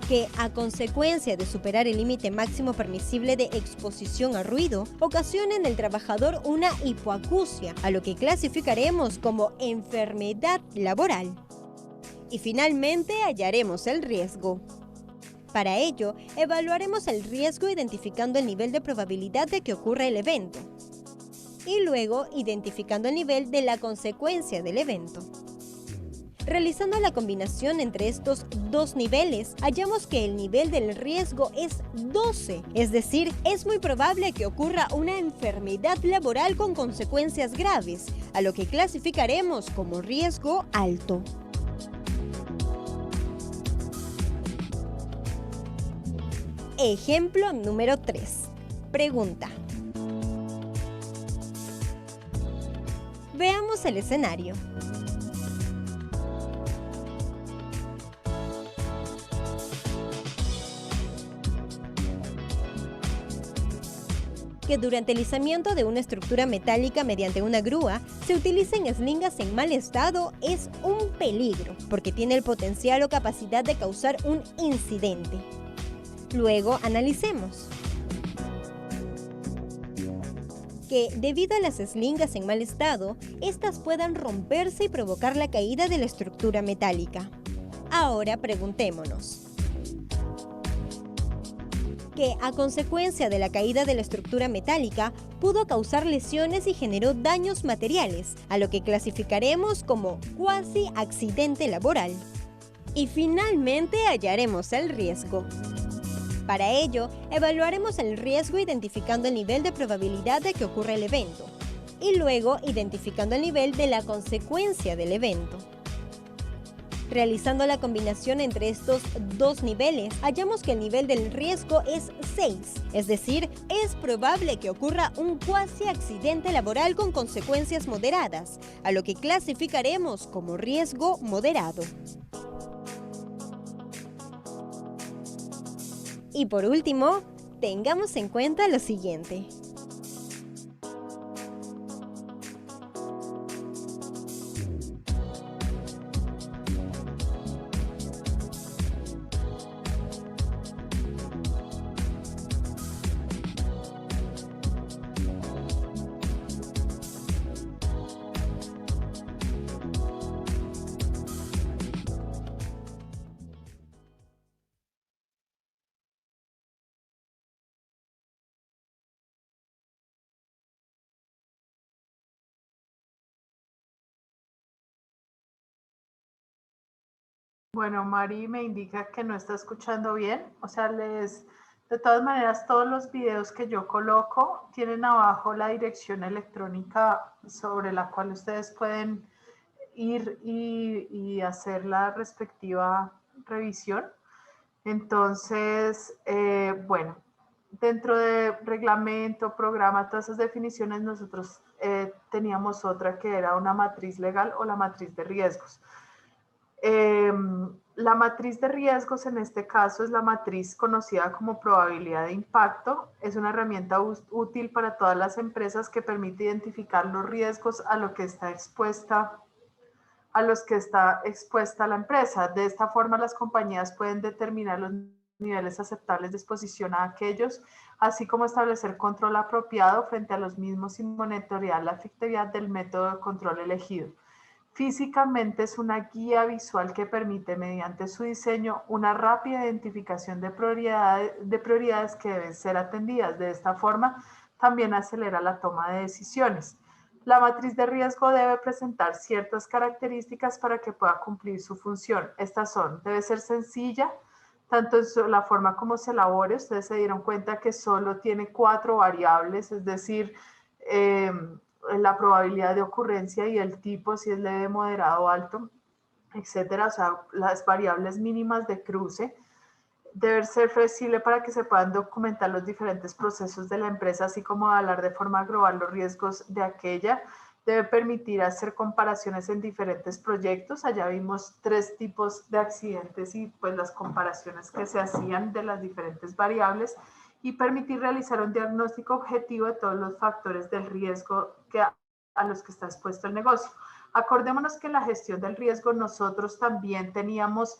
Que a consecuencia de superar el límite máximo permisible de exposición a ruido, ocasiona en el trabajador una hipoacusia, a lo que clasificaremos como enfermedad laboral. Y finalmente hallaremos el riesgo. Para ello, evaluaremos el riesgo identificando el nivel de probabilidad de que ocurra el evento, y luego identificando el nivel de la consecuencia del evento. Realizando la combinación entre estos dos niveles, hallamos que el nivel del riesgo es 12, es decir, es muy probable que ocurra una enfermedad laboral con consecuencias graves, a lo que clasificaremos como riesgo alto. Ejemplo número 3. Pregunta. Veamos el escenario. Que durante el izamiento de una estructura metálica mediante una grúa se utilicen eslingas en mal estado es un peligro, porque tiene el potencial o capacidad de causar un incidente. Luego analicemos. Que debido a las eslingas en mal estado, estas puedan romperse y provocar la caída de la estructura metálica. Ahora preguntémonos. Que a consecuencia de la caída de la estructura metálica pudo causar lesiones y generó daños materiales, a lo que clasificaremos como cuasi accidente laboral. Y finalmente hallaremos el riesgo. Para ello, evaluaremos el riesgo identificando el nivel de probabilidad de que ocurra el evento, y luego identificando el nivel de la consecuencia del evento. Realizando la combinación entre estos dos niveles, hallamos que el nivel del riesgo es 6, es decir, es probable que ocurra un cuasi accidente laboral con consecuencias moderadas, a lo que clasificaremos como riesgo moderado. Y por último, tengamos en cuenta lo siguiente. Bueno, Mari me indica que no está escuchando bien. O sea, de todas maneras, todos los videos que yo coloco tienen abajo la dirección electrónica sobre la cual ustedes pueden ir y hacer la respectiva revisión. Entonces, bueno, dentro de reglamento, programa, todas esas definiciones, nosotros teníamos otra que era una matriz legal o la matriz de riesgos. La matriz de riesgos en este caso es la matriz conocida como probabilidad de impacto. Es una herramienta útil para todas las empresas que permite identificar los riesgos a los que está expuesta la empresa. De esta forma, las compañías pueden determinar los niveles aceptables de exposición a aquellos, así como establecer control apropiado frente a los mismos y monitorear la efectividad del método de control elegido. Físicamente es una guía visual que permite, mediante su diseño, una rápida identificación de prioridades que deben ser atendidas. De esta forma, también acelera la toma de decisiones. La matriz de riesgo debe presentar ciertas características para que pueda cumplir su función. Estas son: debe ser sencilla, tanto en la forma como se elabore. Ustedes se dieron cuenta que solo tiene 4 variables, es decir, la probabilidad de ocurrencia y el tipo, si es leve, moderado o alto, etcétera. O sea, las variables mínimas de cruce. Debe ser flexible para que se puedan documentar los diferentes procesos de la empresa, así como hablar de forma global los riesgos de aquella. Debe permitir hacer comparaciones en diferentes proyectos. Allá vimos 3 tipos de accidentes y pues las comparaciones que se hacían de las diferentes variables, y permitir realizar un diagnóstico objetivo de todos los factores del riesgo a los que está expuesto el negocio. Acordémonos que en la gestión del riesgo nosotros también teníamos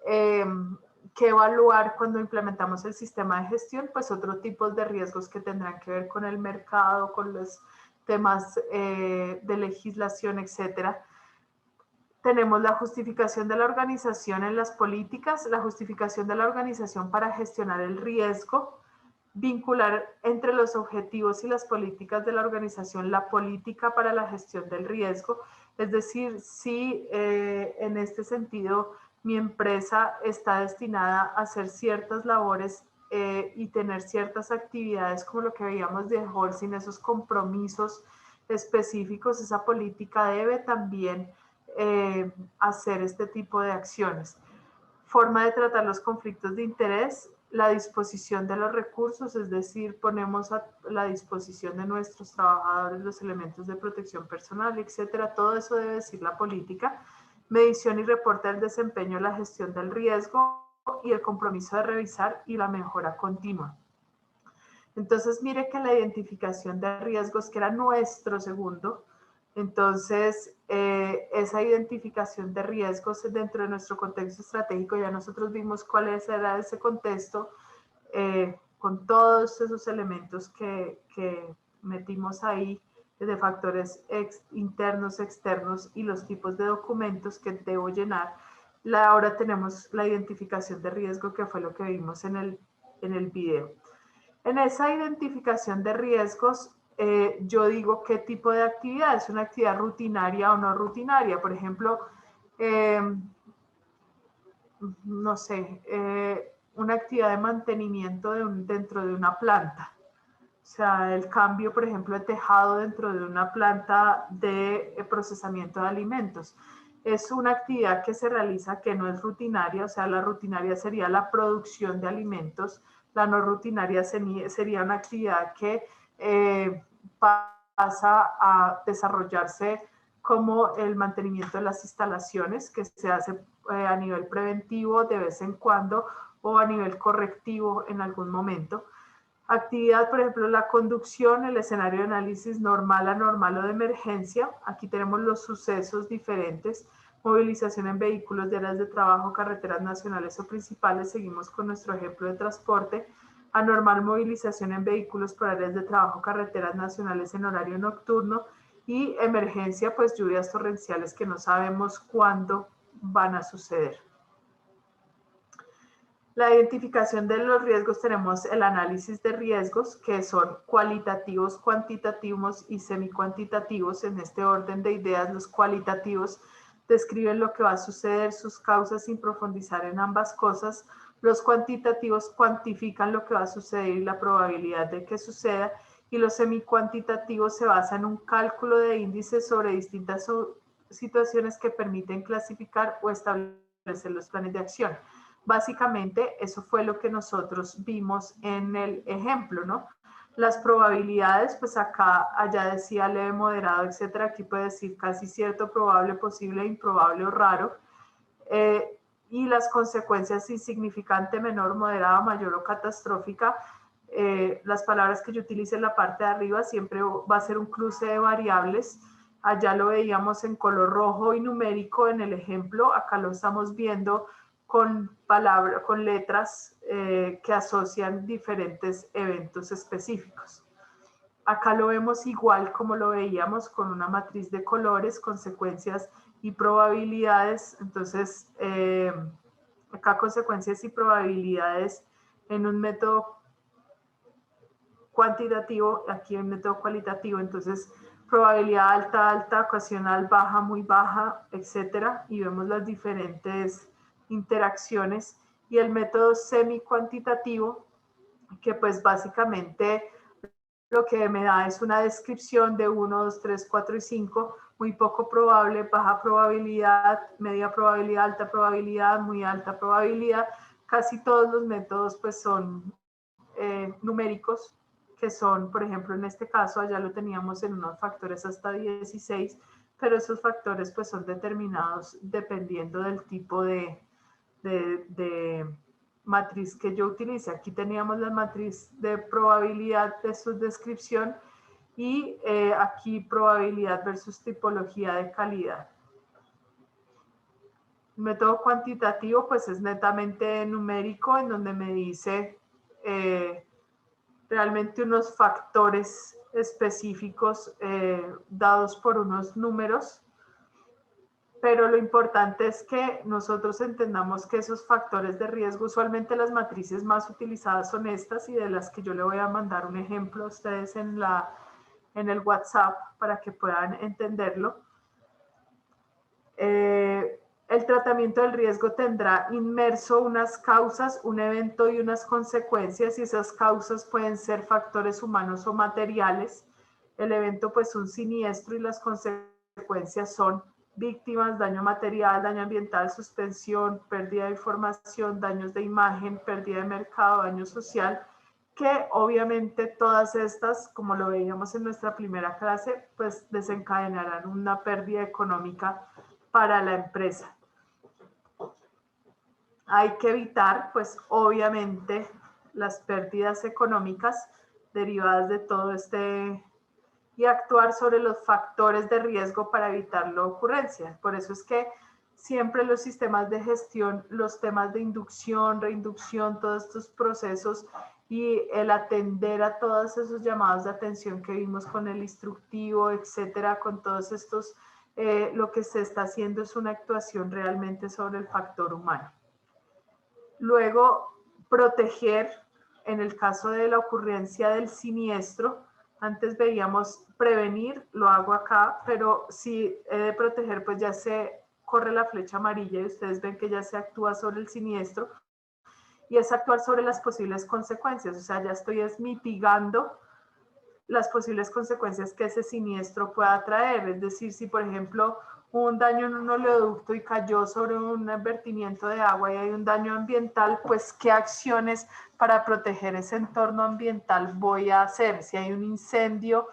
que evaluar, cuando implementamos el sistema de gestión, pues otros tipos de riesgos que tendrán que ver con el mercado, con los temas de legislación, etcétera. Tenemos la justificación de la organización en las políticas, la justificación de la organización para gestionar el riesgo, vincular entre los objetivos y las políticas de la organización la política para la gestión del riesgo. Es decir, si en este sentido mi empresa está destinada a hacer ciertas labores y tener ciertas actividades como lo que veíamos de Holcim, esos compromisos específicos, esa política debe también hacer este tipo de acciones. Forma de tratar los conflictos de interés, la disposición de los recursos, es decir, ponemos a la disposición de nuestros trabajadores los elementos de protección personal, etcétera. Todo eso debe decir la política. Medición y reporte del desempeño de la gestión del riesgo y el compromiso de revisar y la mejora continua. Entonces, mire que la identificación de riesgos, que era nuestro segundo, entonces esa identificación de riesgos dentro de nuestro contexto estratégico, ya nosotros vimos cuál era ese contexto con todos esos elementos que metimos ahí, de factores internos, externos y los tipos de documentos que debo llenar. Ahora tenemos la identificación de riesgo, que fue lo que vimos en el video. En esa identificación de riesgos, yo digo qué tipo de actividad, es una actividad rutinaria o no rutinaria. Por ejemplo, no sé, una actividad de mantenimiento dentro de una planta. O sea, el cambio, por ejemplo, de tejado dentro de una planta de procesamiento de alimentos. Es una actividad que se realiza que no es rutinaria, o sea, la rutinaria sería la producción de alimentos, la no rutinaria sería una actividad que pasa a desarrollarse como el mantenimiento de las instalaciones, que se hace a nivel preventivo de vez en cuando o a nivel correctivo en algún momento. Actividad, por ejemplo, la conducción, el escenario de análisis normal, anormal o de emergencia. Aquí tenemos los sucesos diferentes. Movilización en vehículos de áreas de trabajo, carreteras nacionales o principales. Seguimos con nuestro ejemplo de transporte. Anormal, movilización en vehículos por áreas de trabajo, carreteras nacionales en horario nocturno. Y emergencia, pues lluvias torrenciales que no sabemos cuándo van a suceder. La identificación de los riesgos, tenemos el análisis de riesgos, que son cualitativos, cuantitativos y semicuantitativos. En este orden de ideas, los cualitativos describen lo que va a suceder, sus causas, sin profundizar en ambas cosas. Los cuantitativos cuantifican lo que va a suceder y la probabilidad de que suceda. Y los semicuantitativos se basan en un cálculo de índices sobre distintas situaciones que permiten clasificar o establecer los planes de acción. Básicamente, eso fue lo que nosotros vimos en el ejemplo, ¿no? Las probabilidades, pues acá, allá decía leve, moderado, etcétera. Aquí puede decir casi cierto, probable, posible, improbable o raro. Y las consecuencias, insignificante, menor, moderada, mayor o catastrófica. Las palabras que yo utilice en la parte de arriba siempre va a ser un cruce de variables. Allá lo veíamos en color rojo y numérico en el ejemplo. Acá lo estamos viendo con letras que asocian diferentes eventos específicos. Acá lo vemos igual como lo veíamos, con una matriz de colores, consecuencias y probabilidades. Entonces, acá consecuencias y probabilidades en un método cuantitativo, aquí en método cualitativo. Entonces, probabilidad alta, alta, ocasional, baja, muy baja, etcétera. Y vemos las diferentes interacciones. Y el método semi-cuantitativo, que pues básicamente lo que me da es una descripción de 1, 2, 3, 4 y 5, muy poco probable, baja probabilidad, media probabilidad, alta probabilidad, muy alta probabilidad. Casi todos los métodos pues son numéricos, que son, por ejemplo, en este caso, allá lo teníamos en unos factores hasta 16, pero esos factores pues son determinados dependiendo del tipo de matriz que yo utilice. Aquí teníamos la matriz de probabilidad de su descripción y aquí probabilidad versus tipología de calidad. El método cuantitativo pues es netamente numérico, en donde me dice realmente unos factores específicos dados por unos números. Pero lo importante es que nosotros entendamos que esos factores de riesgo, usualmente las matrices más utilizadas son estas, y de las que yo le voy a mandar un ejemplo a ustedes en el WhatsApp para que puedan entenderlo. El tratamiento del riesgo tendrá inmerso unas causas, un evento y unas consecuencias, y esas causas pueden ser factores humanos o materiales. El evento pues un siniestro, y las consecuencias son víctimas, daño material, daño ambiental, suspensión, pérdida de información, daños de imagen, pérdida de mercado, daño social, que obviamente todas estas, como lo veíamos en nuestra primera clase, pues desencadenarán una pérdida económica para la empresa. Hay que evitar, pues obviamente, las pérdidas económicas derivadas de todo y actuar sobre los factores de riesgo para evitar la ocurrencia. Por eso es que siempre los sistemas de gestión, los temas de inducción, reinducción, todos estos procesos y el atender a todos esos llamados de atención que vimos con el instructivo, etcétera, con todos estos, lo que se está haciendo es una actuación realmente sobre el factor humano. Luego, proteger, en el caso de la ocurrencia del siniestro. Antes veíamos prevenir, lo hago acá, pero si he de proteger, pues ya se corre la flecha amarilla y ustedes ven que ya se actúa sobre el siniestro, y es actuar sobre las posibles consecuencias. O sea, ya estoy mitigando las posibles consecuencias que ese siniestro pueda traer. Es decir, si por ejemplo un daño en un oleoducto y cayó sobre un vertimiento de agua y hay un daño ambiental, pues qué acciones para proteger ese entorno ambiental voy a hacer. Si hay un incendio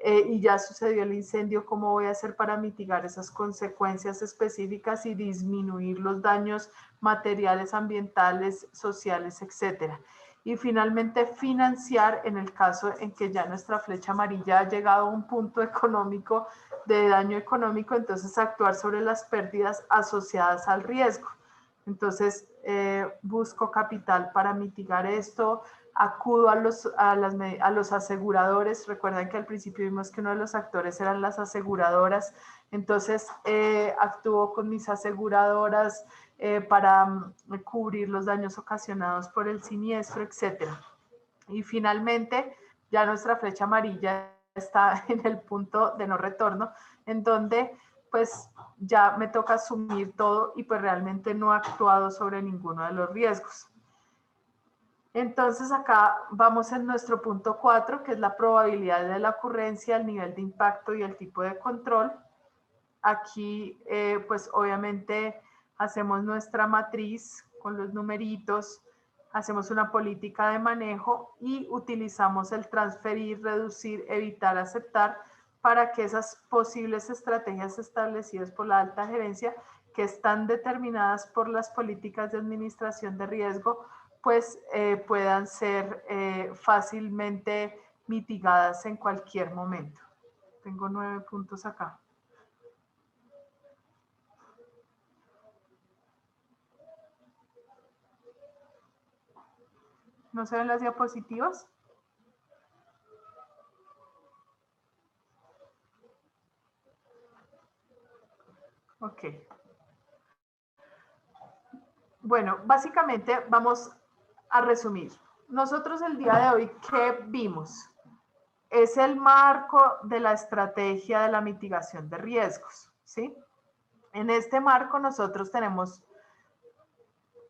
y ya sucedió el incendio, ¿cómo voy a hacer para mitigar esas consecuencias específicas y disminuir los daños materiales, ambientales, sociales, etcétera? Y finalmente financiar en el caso en que ya nuestra flecha amarilla ha llegado a un punto económico de daño económico, entonces actuar sobre las pérdidas asociadas al riesgo. Entonces busco capital para mitigar esto, acudo a los aseguradores. Recuerden que al principio vimos que uno de los actores eran las aseguradoras, entonces actúo con mis aseguradoras para cubrir los daños ocasionados por el siniestro, etcétera. Y finalmente, ya nuestra flecha amarilla está en el punto de no retorno, en donde pues ya me toca asumir todo y pues realmente no he actuado sobre ninguno de los riesgos. Entonces acá vamos en nuestro punto 4, que es la probabilidad de la ocurrencia, el nivel de impacto y el tipo de control. Aquí pues obviamente hacemos nuestra matriz con los numeritos, hacemos una política de manejo y utilizamos el transferir, reducir, evitar, aceptar para que esas posibles estrategias establecidas por la alta gerencia, que están determinadas por las políticas de administración de riesgo, pues puedan ser fácilmente mitigadas en cualquier momento. Tengo 9 puntos acá. ¿No se ven las diapositivas? Ok. Bueno, básicamente vamos a resumir. Nosotros el día de hoy, ¿qué vimos? Es el marco de la estrategia de la mitigación de riesgos, ¿sí? En este marco nosotros tenemos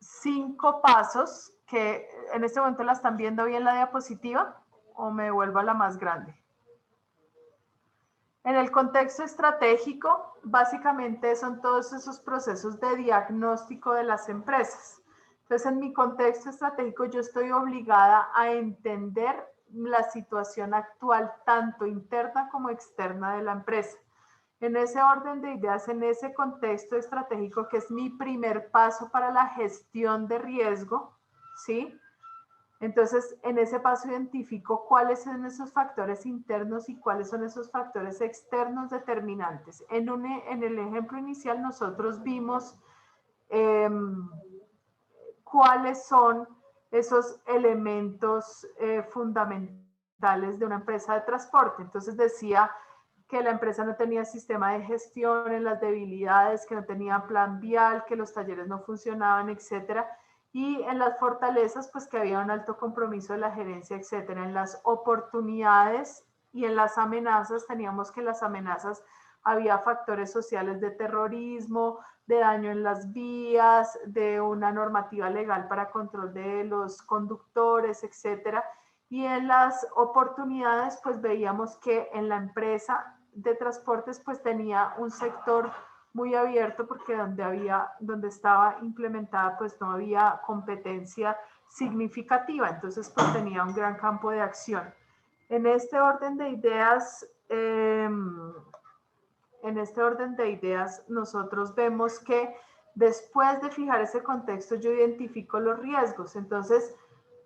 5 pasos que en este momento la están viendo bien la diapositiva o me vuelvo a la más grande. En el contexto estratégico, básicamente son todos esos procesos de diagnóstico de las empresas. Entonces, en mi contexto estratégico, yo estoy obligada a entender la situación actual, tanto interna como externa de la empresa. En ese orden de ideas, en ese contexto estratégico, que es mi primer paso para la gestión de riesgo, ¿sí? Entonces, en ese paso identifico cuáles son esos factores internos y cuáles son esos factores externos determinantes. En el ejemplo inicial nosotros vimos cuáles son esos elementos fundamentales de una empresa de transporte. Entonces decía que la empresa no tenía sistema de gestión, en las debilidades, que no tenía plan vial, que los talleres no funcionaban, etcétera. Y en las fortalezas, pues que había un alto compromiso de la gerencia, etcétera. En las oportunidades y en las amenazas, teníamos que las amenazas había factores sociales de terrorismo, de daño en las vías, de una normativa legal para control de los conductores, etcétera. Y en las oportunidades, pues veíamos que en la empresa de transportes, pues tenía un sector muy abierto porque donde estaba implementada, pues no había competencia significativa, entonces pues tenía un gran campo de acción. En este orden de ideas, nosotros vemos que después de fijar ese contexto, yo identifico los riesgos. Entonces,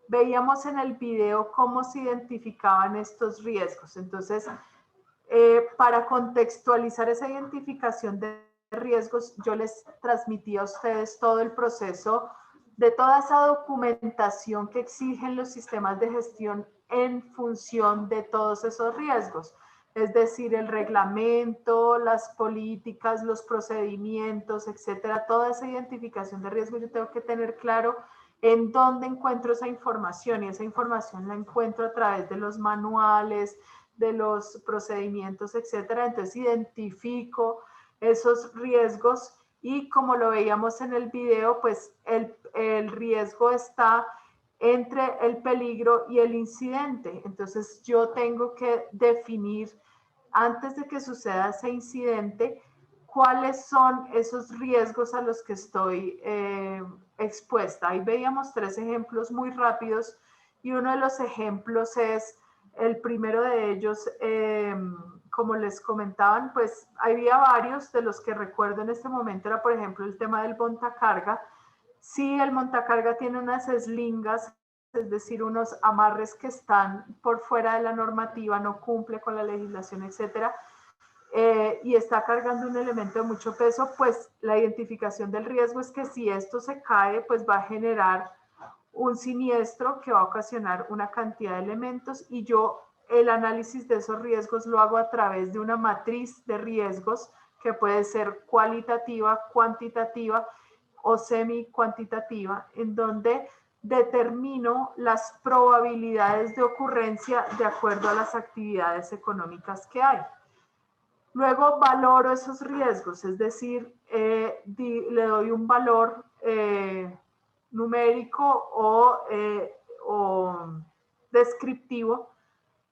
veíamos en el video cómo se identificaban estos riesgos. Entonces, para contextualizar esa identificación de riesgos, yo les transmití a ustedes todo el proceso de toda esa documentación que exigen los sistemas de gestión en función de todos esos riesgos. Es decir, el reglamento, las políticas, los procedimientos, etcétera, toda esa identificación de riesgo yo tengo que tener claro en dónde encuentro esa información, y esa información la encuentro a través de los manuales, de los procedimientos, etcétera. Entonces identifico esos riesgos y como lo veíamos en el video, pues el riesgo está entre el peligro y el incidente. Entonces yo tengo que definir, antes de que suceda ese incidente, cuáles son esos riesgos a los que estoy expuesta. Ahí veíamos 3 ejemplos muy rápidos y uno de los ejemplos es el primero de ellos, como les comentaban, pues había varios de los que recuerdo en este momento, era por ejemplo el tema del montacarga. Si el montacarga tiene unas eslingas, es decir, unos amarres que están por fuera de la normativa, no cumple con la legislación, etcétera, y está cargando un elemento de mucho peso, pues la identificación del riesgo es que si esto se cae, pues va a generar un siniestro que va a ocasionar una cantidad de elementos, y yo el análisis de esos riesgos lo hago a través de una matriz de riesgos que puede ser cualitativa, cuantitativa o semi-cuantitativa, en donde determino las probabilidades de ocurrencia de acuerdo a las actividades económicas que hay. Luego valoro esos riesgos, es decir, le doy un valor numérico o descriptivo,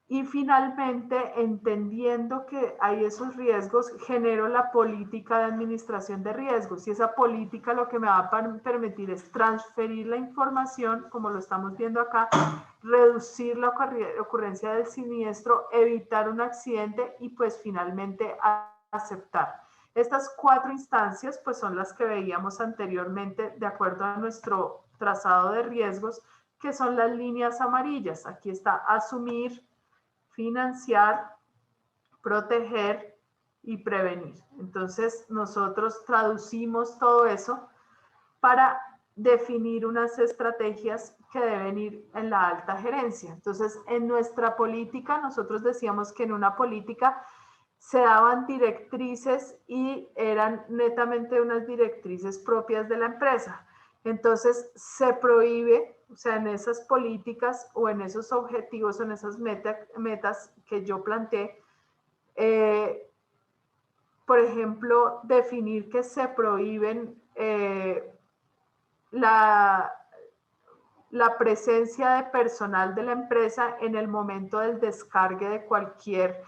y finalmente, entendiendo que hay esos riesgos, genero la política de administración de riesgos, y esa política lo que me va a permitir es transferir la información, como lo estamos viendo acá, reducir la ocurrencia del siniestro, evitar un accidente y pues finalmente aceptar. Estas 4 instancias pues son las que veíamos anteriormente de acuerdo a nuestro trazado de riesgos, que son las líneas amarillas. Aquí está asumir, financiar, proteger y prevenir. Entonces nosotros traducimos todo eso para definir unas estrategias que deben ir en la alta gerencia. Entonces, en nuestra política, nosotros decíamos que en una política se daban directrices y eran netamente unas directrices propias de la empresa. Entonces, se prohíbe, o sea, en esas políticas o en esos objetivos o en esas metas que yo planteé, por ejemplo, definir que se prohíben la presencia de personal de la empresa en el momento del descargue de cualquier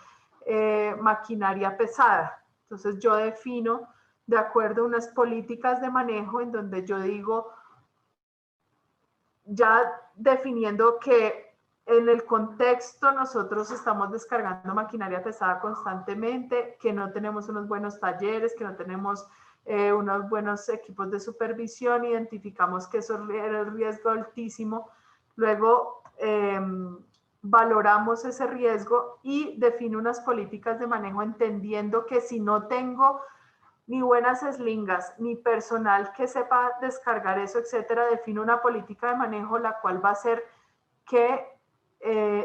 maquinaria pesada. Entonces yo defino de acuerdo a unas políticas de manejo en donde yo digo, ya definiendo que en el contexto nosotros estamos descargando maquinaria pesada constantemente, que no tenemos unos buenos talleres, que no tenemos unos buenos equipos de supervisión, identificamos que eso era el riesgo altísimo, luego valoramos ese riesgo y defino unas políticas de manejo entendiendo que si no tengo ni buenas eslingas, ni personal que sepa descargar eso, etcétera, defino una política de manejo la cual va a ser que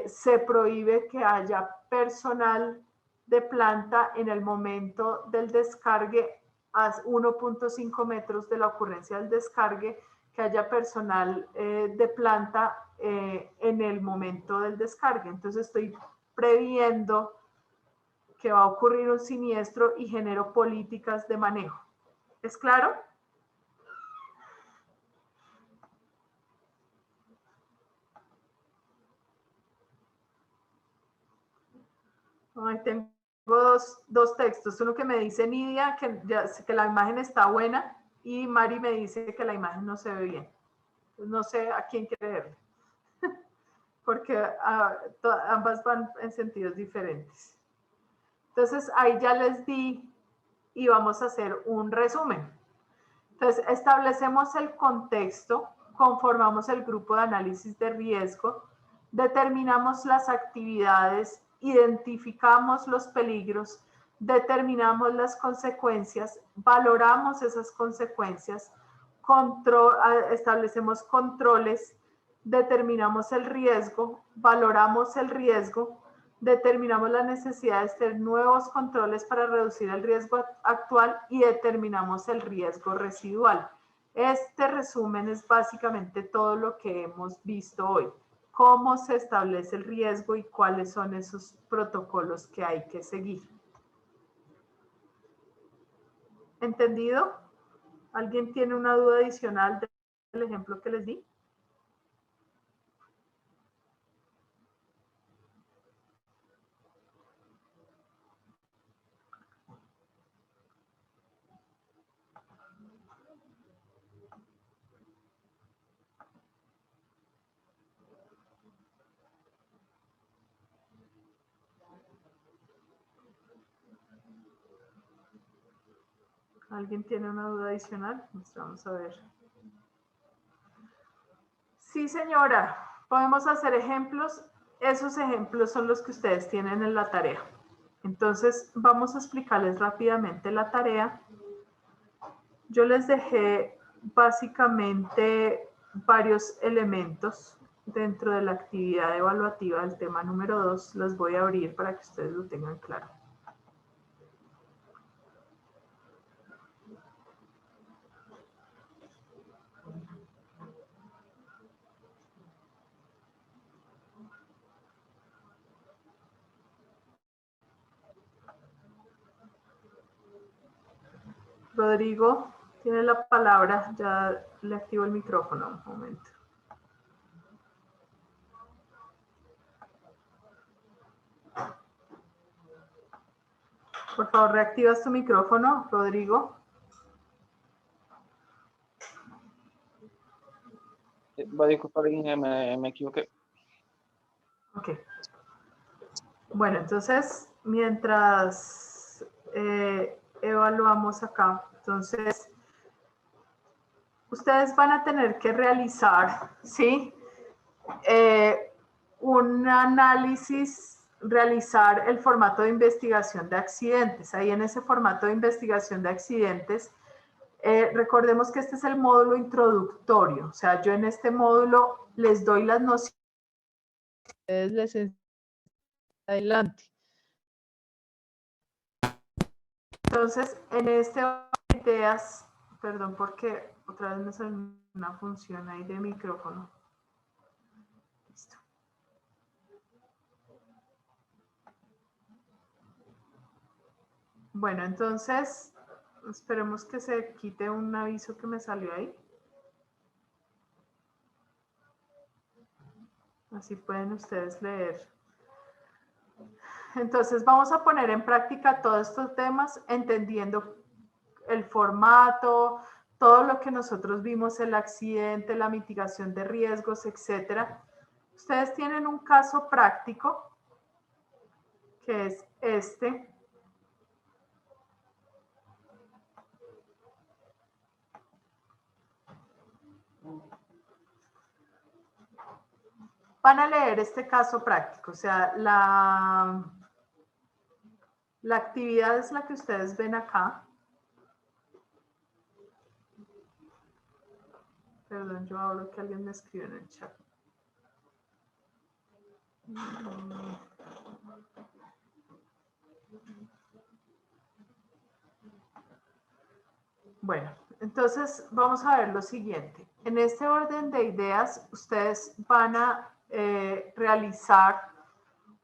se prohíbe que haya personal de planta en el momento del descargue a 1.5 metros de la ocurrencia del descargue, que haya personal de planta en el momento del descargue. Entonces estoy previendo que va a ocurrir un siniestro y genero políticas de manejo. ¿Es claro? Ay, tengo dos textos. Uno que me dice Nidia que la imagen está buena, y Mari me dice que la imagen no se ve bien. No sé a quién creerle, porque ambas van en sentidos diferentes. Entonces ahí ya les di y vamos a hacer un resumen. Entonces establecemos el contexto, conformamos el grupo de análisis de riesgo, determinamos las actividades, identificamos los peligros, determinamos las consecuencias, valoramos esas consecuencias, establecemos controles, determinamos el riesgo, valoramos el riesgo, determinamos la necesidad de hacer nuevos controles para reducir el riesgo actual y determinamos el riesgo residual. Este resumen es básicamente todo lo que hemos visto hoy. Cómo se establece el riesgo y cuáles son esos protocolos que hay que seguir. ¿Entendido? ¿Alguien tiene una duda adicional del ejemplo que les di? ¿Alguien tiene una duda adicional? Vamos a ver. Sí, señora, podemos hacer ejemplos. Esos ejemplos son los que ustedes tienen en la tarea. Entonces, vamos a explicarles rápidamente la tarea. Yo les dejé básicamente varios elementos dentro de la actividad evaluativa del tema número 2. Los voy a abrir para que ustedes lo tengan claro. Rodrigo tiene la palabra, ya le activo el micrófono un momento. Por favor, reactivas tu micrófono, Rodrigo. Va a disculpar, me equivoqué. Ok. Bueno, entonces, mientras evaluamos acá, entonces, ustedes van a tener que realizar, ¿sí? Un análisis, realizar el formato de investigación de accidentes. Ahí en ese formato de investigación de accidentes, recordemos que este es el módulo introductorio. O sea, yo en este módulo les doy las nociones. Adelante. Entonces, en este ideas, perdón porque otra vez me salió una función ahí de micrófono. Listo. Bueno, entonces, esperemos que se quite un aviso que me salió ahí. Así pueden ustedes leer. Entonces, vamos a poner en práctica todos estos temas, entendiendo el formato, todo lo que nosotros vimos, el accidente, la mitigación de riesgos, etcétera. Ustedes tienen un caso práctico, que es este. Van a leer este caso práctico, o sea, la actividad es la que ustedes ven acá. Perdón, yo hablo que alguien me escribe en el chat. Bueno, entonces vamos a ver lo siguiente. En este orden de ideas, ustedes van a realizar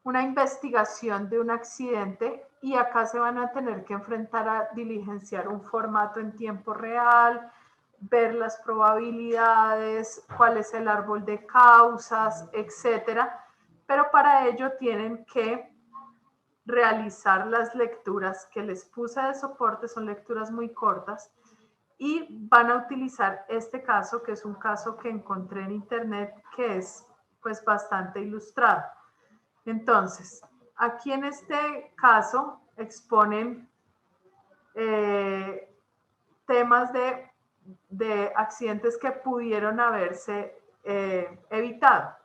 una investigación de un accidente y acá se van a tener que enfrentar a diligenciar un formato en tiempo real, ver las probabilidades, cuál es el árbol de causas, etcétera. Pero para ello tienen que realizar las lecturas que les puse de soporte, son lecturas muy cortas, y van a utilizar este caso, que es un caso que encontré en internet, que es pues bastante ilustrado. Entonces, aquí en este caso exponen temas de accidentes que pudieron haberse evitado.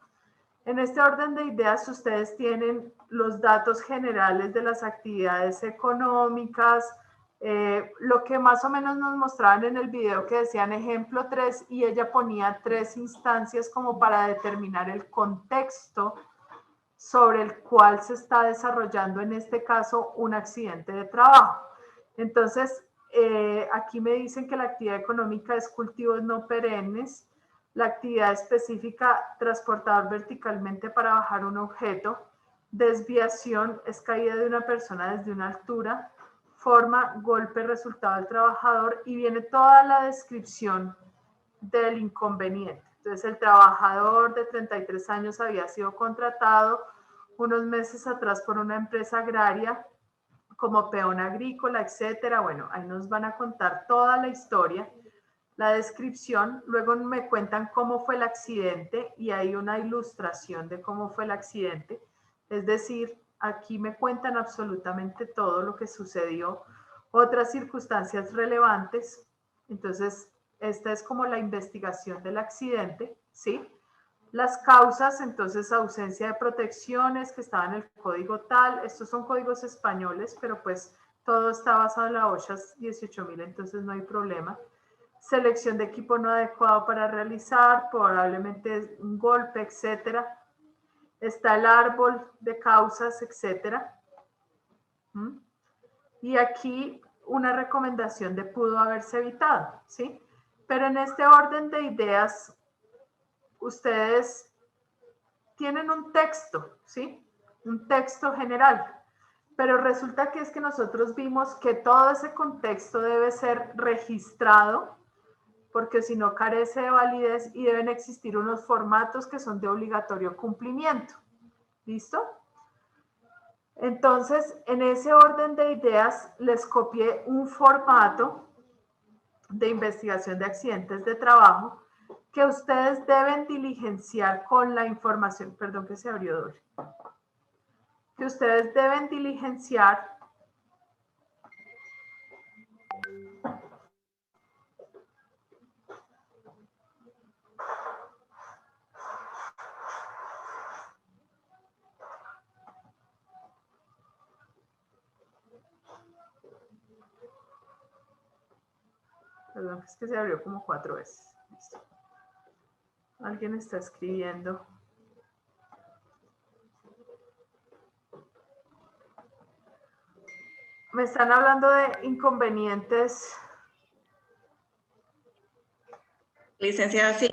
En este orden de ideas, ustedes tienen los datos generales de las actividades económicas, lo que más o menos nos mostraban en el video que decían ejemplo 3 y ella ponía 3 instancias como para determinar el contexto sobre el cual se está desarrollando en este caso un accidente de trabajo. Entonces, aquí me dicen que la actividad económica es cultivos no perennes, la actividad específica transportador verticalmente para bajar un objeto, desviación es caída de una persona desde una altura, forma, golpe, resultado del trabajador y viene toda la descripción del inconveniente. Entonces el trabajador de 33 años había sido contratado unos meses atrás por una empresa agraria como peón agrícola, etcétera. Bueno, ahí nos van a contar toda la historia, la descripción, luego me cuentan cómo fue el accidente y hay una ilustración de cómo fue el accidente. Es decir, aquí me cuentan absolutamente todo lo que sucedió. Otras circunstancias relevantes, entonces esta es como la investigación del accidente, ¿sí? Las causas, entonces ausencia de protecciones que estaban en el código tal, estos son códigos españoles, pero pues todo está basado en la OSHA 18.000, entonces no hay problema. Selección de equipo no adecuado para realizar, probablemente un golpe, etcétera. Está el árbol de causas, etcétera. Y aquí una recomendación de pudo haberse evitado, ¿sí? Pero en este orden de ideas, ustedes tienen un texto, ¿sí? Un texto general. Pero resulta que es que nosotros vimos que todo ese contexto debe ser registrado, porque si no carece de validez y deben existir unos formatos que son de obligatorio cumplimiento. ¿Listo? Entonces, en ese orden de ideas, les copié un formato de investigación de accidentes de trabajo que ustedes deben diligenciar con la información, perdón que se abrió doble, que ustedes deben diligenciar perdón, es que se abrió como 4 veces. Listo. Alguien está escribiendo. Me están hablando de inconvenientes. Licenciada, sí,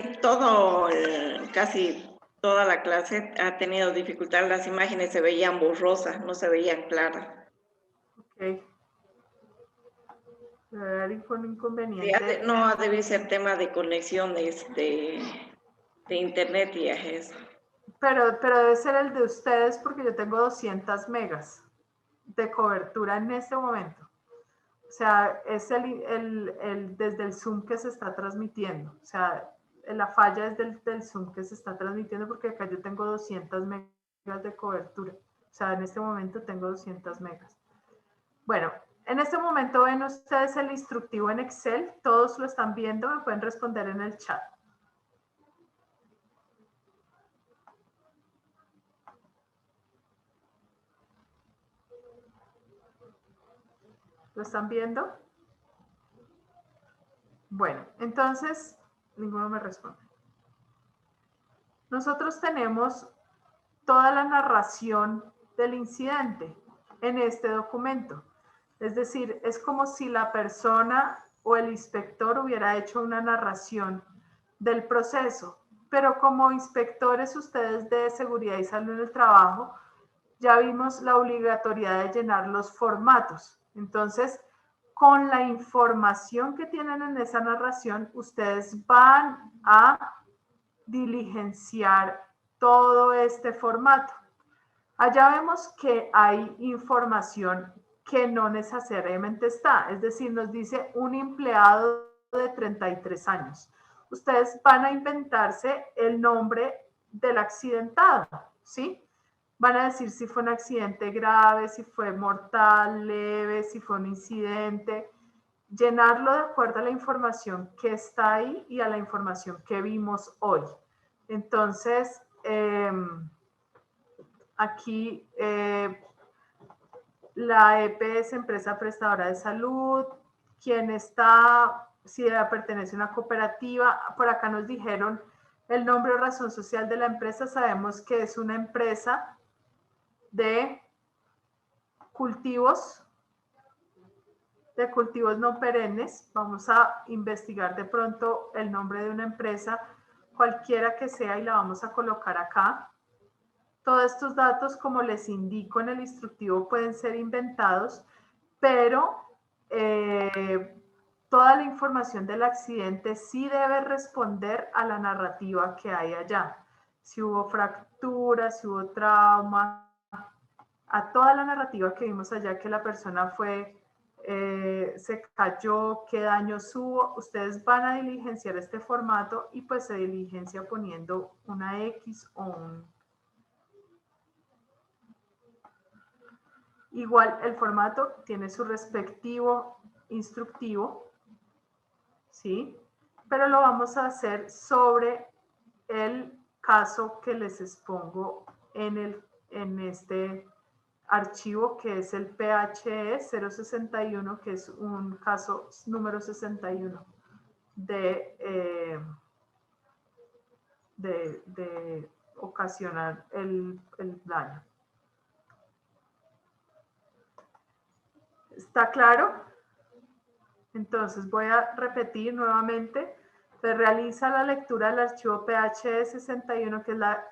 casi toda la clase ha tenido dificultad. Las imágenes se veían borrosas, no se veían claras. Ok. Con inconveniente. No debe ser tema de conexiones de internet y es eso. Pero debe ser el de ustedes porque yo tengo 200 megas de cobertura en este momento. O sea, es desde el Zoom que se está transmitiendo. O sea, la falla es del Zoom que se está transmitiendo porque acá yo tengo 200 megas de cobertura. O sea, en este momento tengo 200 megas. Bueno, en este momento ven ustedes el instructivo en Excel. Todos lo están viendo, me pueden responder en el chat. ¿Lo están viendo? Bueno, entonces, ninguno me responde. Nosotros tenemos toda la narración del incidente en este documento. Es decir, es como si la persona o el inspector hubiera hecho una narración del proceso, pero como inspectores ustedes de seguridad y salud en el trabajo, ya vimos la obligatoriedad de llenar los formatos. Entonces, con la información que tienen en esa narración, ustedes van a diligenciar todo este formato. Allá vemos que hay información que no necesariamente está, es decir, nos dice un empleado de 33 años. Ustedes van a inventarse el nombre del accidentado, ¿sí? Van a decir si fue un accidente grave, si fue mortal, leve, si fue un incidente. Llenarlo de acuerdo a la información que está ahí y a la información que vimos hoy. Entonces, aquí la EPS, empresa prestadora de salud, quien está, si pertenece a una cooperativa, por acá nos dijeron el nombre o razón social de la empresa, sabemos que es una empresa de cultivos no perennes. Vamos a investigar de pronto el nombre de una empresa, cualquiera que sea, y la vamos a colocar acá. Todos estos datos, como les indico en el instructivo, pueden ser inventados, pero toda la información del accidente sí debe responder a la narrativa que hay allá. Si hubo fracturas, si hubo trauma, a toda la narrativa que vimos allá, que la persona se cayó, qué daños hubo, ustedes van a diligenciar este formato y pues se diligencia poniendo una X o un Igual el formato tiene su respectivo instructivo, ¿sí? Pero lo vamos a hacer sobre el caso que les expongo en este archivo, que es el PHE 061, que es un caso número 61 de ocasionar el daño. ¿Está claro? Entonces voy a repetir nuevamente. Se realiza la lectura del archivo PHE 61, que es la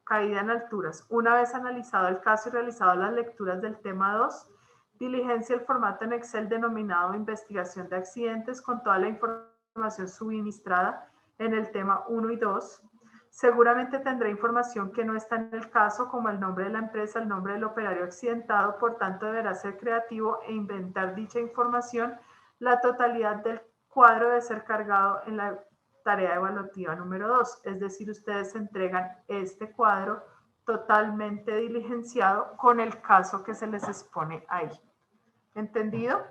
caída en alturas. Una vez analizado el caso y realizado las lecturas del tema 2, diligencia el formato en Excel denominado investigación de accidentes con toda la información suministrada en el tema 1 y 2. Seguramente tendrá información que no está en el caso, como el nombre de la empresa, el nombre del operario accidentado, por tanto deberá ser creativo e inventar dicha información. La totalidad del cuadro debe ser cargado en la tarea evaluativa número 2, es decir, ustedes entregan este cuadro totalmente diligenciado con el caso que se les expone ahí. ¿Entendido?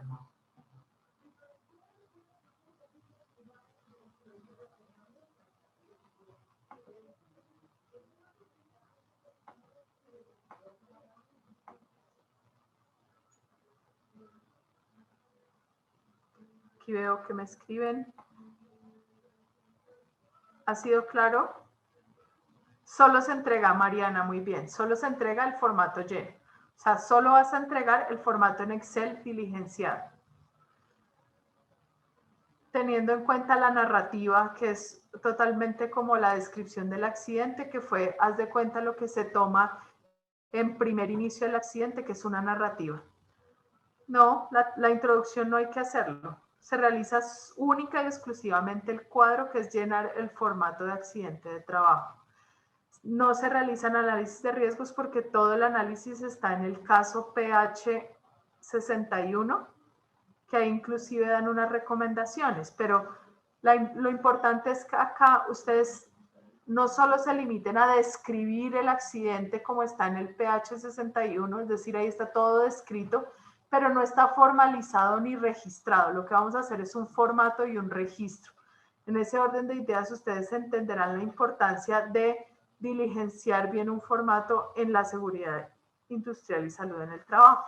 Aquí veo que me escriben. ¿Ha sido claro? Solo se entrega, Mariana, muy bien. Solo se entrega el formato lleno. O sea, solo vas a entregar el formato en Excel diligenciado. Teniendo en cuenta la narrativa, que es totalmente como la descripción del accidente, que fue, haz de cuenta, lo que se toma en primer inicio del accidente, que es una narrativa. No, la introducción no hay que hacerlo. Se realiza única y exclusivamente el cuadro, que es llenar el formato de accidente de trabajo. No se realizan análisis de riesgos porque todo el análisis está en el caso PH 61, que ahí inclusive dan unas recomendaciones, pero lo importante es que acá ustedes no solo se limiten a describir el accidente como está en el PH 61, es decir, ahí está todo descrito, pero no está formalizado ni registrado. Lo que vamos a hacer es un formato y un registro. En ese orden de ideas, ustedes entenderán la importancia de diligenciar bien un formato en la seguridad industrial y salud en el trabajo.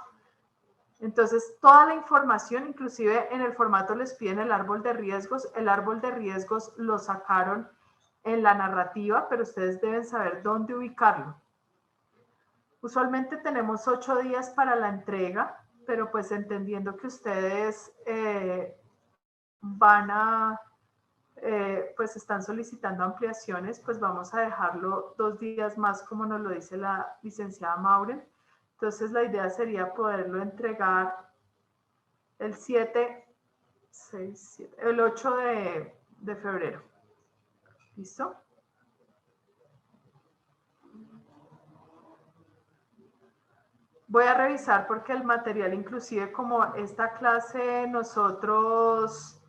Entonces, toda la información, inclusive en el formato les piden el árbol de riesgos. El árbol de riesgos lo sacaron en la narrativa, pero ustedes deben saber dónde ubicarlo. Usualmente tenemos 8 días para la entrega, pero pues entendiendo que ustedes pues están solicitando ampliaciones, pues vamos a dejarlo 2 días más, como nos lo dice la licenciada Mauren. Entonces la idea sería poderlo entregar el 8 de febrero. ¿Listo? Voy a revisar porque el material, inclusive como esta clase nosotros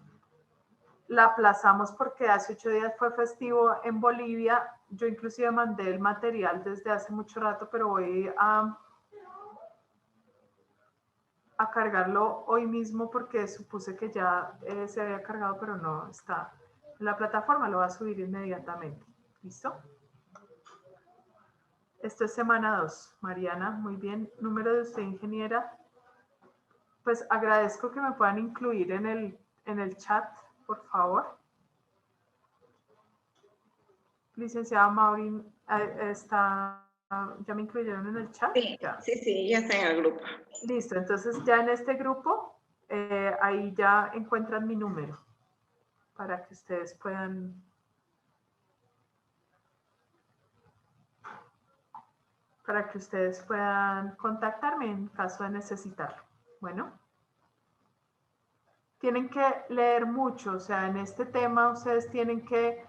la aplazamos porque hace 8 días fue festivo en Bolivia, yo inclusive mandé el material desde hace mucho rato, pero voy a cargarlo hoy mismo porque supuse que ya se había cargado, pero no está en la plataforma, lo va a subir inmediatamente. ¿Listo? Esto es semana 2. Mariana, muy bien. Número de usted, ingeniera. Pues agradezco que me puedan incluir en el chat, por favor. Licenciada Maurin, ¿ya me incluyeron en el chat? Sí, ya. sí, ya está en el grupo. Listo, entonces ya en este grupo, ahí ya encuentran mi número para que ustedes puedan contactarme en caso de necesitarlo. Bueno, tienen que leer mucho, o sea, en este tema ustedes tienen que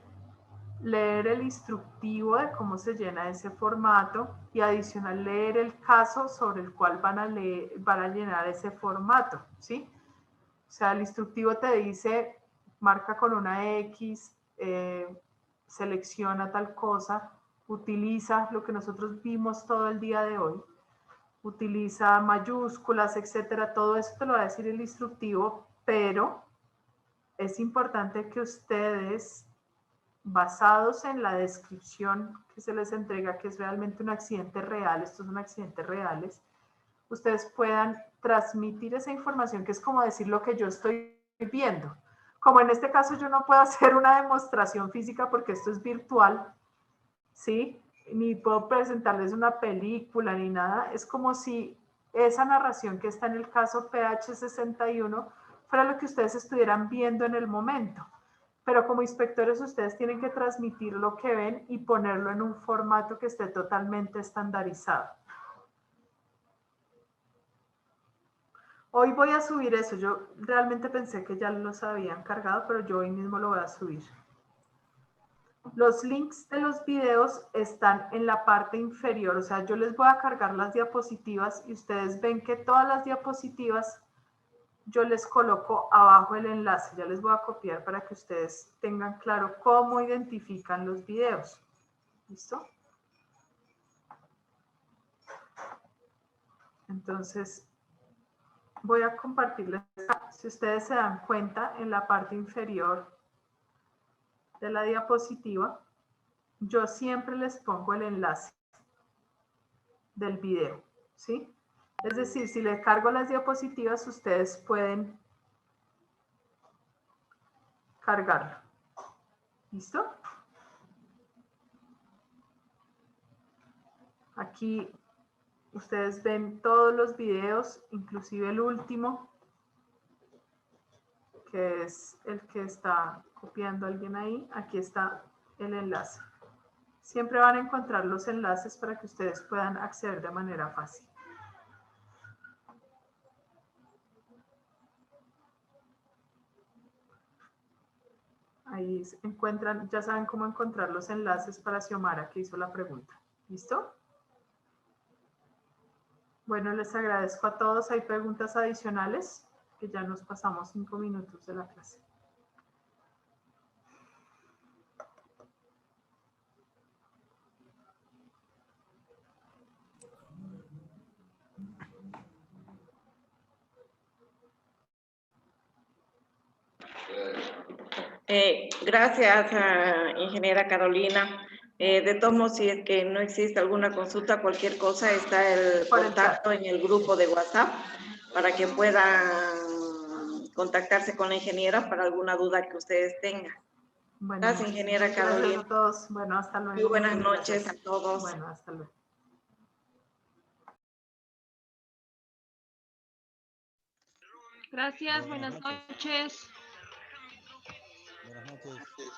leer el instructivo de cómo se llena ese formato y adicional leer el caso sobre el cual van a llenar ese formato, ¿sí? O sea, el instructivo te dice, marca con una X, selecciona tal cosa, utiliza lo que nosotros vimos todo el día de hoy. utiliza mayúsculas, etcétera. Todo eso te lo va a decir el instructivo, pero es importante que ustedes, basados en la descripción que se les entrega, que es realmente un accidente real, estos son accidentes reales, ustedes puedan transmitir esa información, que es como decir lo que yo estoy viendo. Como en este caso yo no puedo hacer una demostración física porque esto es virtual, ¿sí? Ni puedo presentarles una película ni nada. Es como si esa narración que está en el caso PH61 fuera lo que ustedes estuvieran viendo en el momento. Pero como inspectores ustedes tienen que transmitir lo que ven y ponerlo en un formato que esté totalmente estandarizado. Hoy voy a subir eso. Yo realmente pensé que ya los habían cargado, pero yo hoy mismo lo voy a subir. Los links de los videos están en la parte inferior. O sea, yo les voy a cargar las diapositivas y ustedes ven que todas las diapositivas yo les coloco abajo el enlace. Ya les voy a copiar para que ustedes tengan claro cómo identifican los videos. ¿Listo? Entonces, voy a compartirles. Si ustedes se dan cuenta, en la parte inferior de la diapositiva, yo siempre les pongo el enlace del video, ¿sí? Es decir, si les cargo las diapositivas, ustedes pueden cargarlo. ¿Listo? Aquí ustedes ven todos los videos, inclusive el último, que es el que está copiando alguien ahí. Aquí está el enlace. Siempre van a encontrar los enlaces para que ustedes puedan acceder de manera fácil. Ahí encuentran, ya saben cómo encontrar los enlaces para Xiomara que hizo la pregunta. ¿Listo? Bueno, les agradezco a todos. ¿Hay preguntas adicionales? Que ya nos pasamos 5 minutos de la clase. Gracias, ingeniera Carolina. De todos modos, si es que no existe alguna consulta, cualquier cosa, está el contacto en el grupo de WhatsApp para que puedan contactarse con la ingeniera para alguna duda que ustedes tengan. Bueno, Gracias, ingeniera Carolina. Gracias a todos. Bueno, hasta luego. Muy buenas noches a todos. Bueno, hasta luego. Gracias, buenas noches. Buenas noches.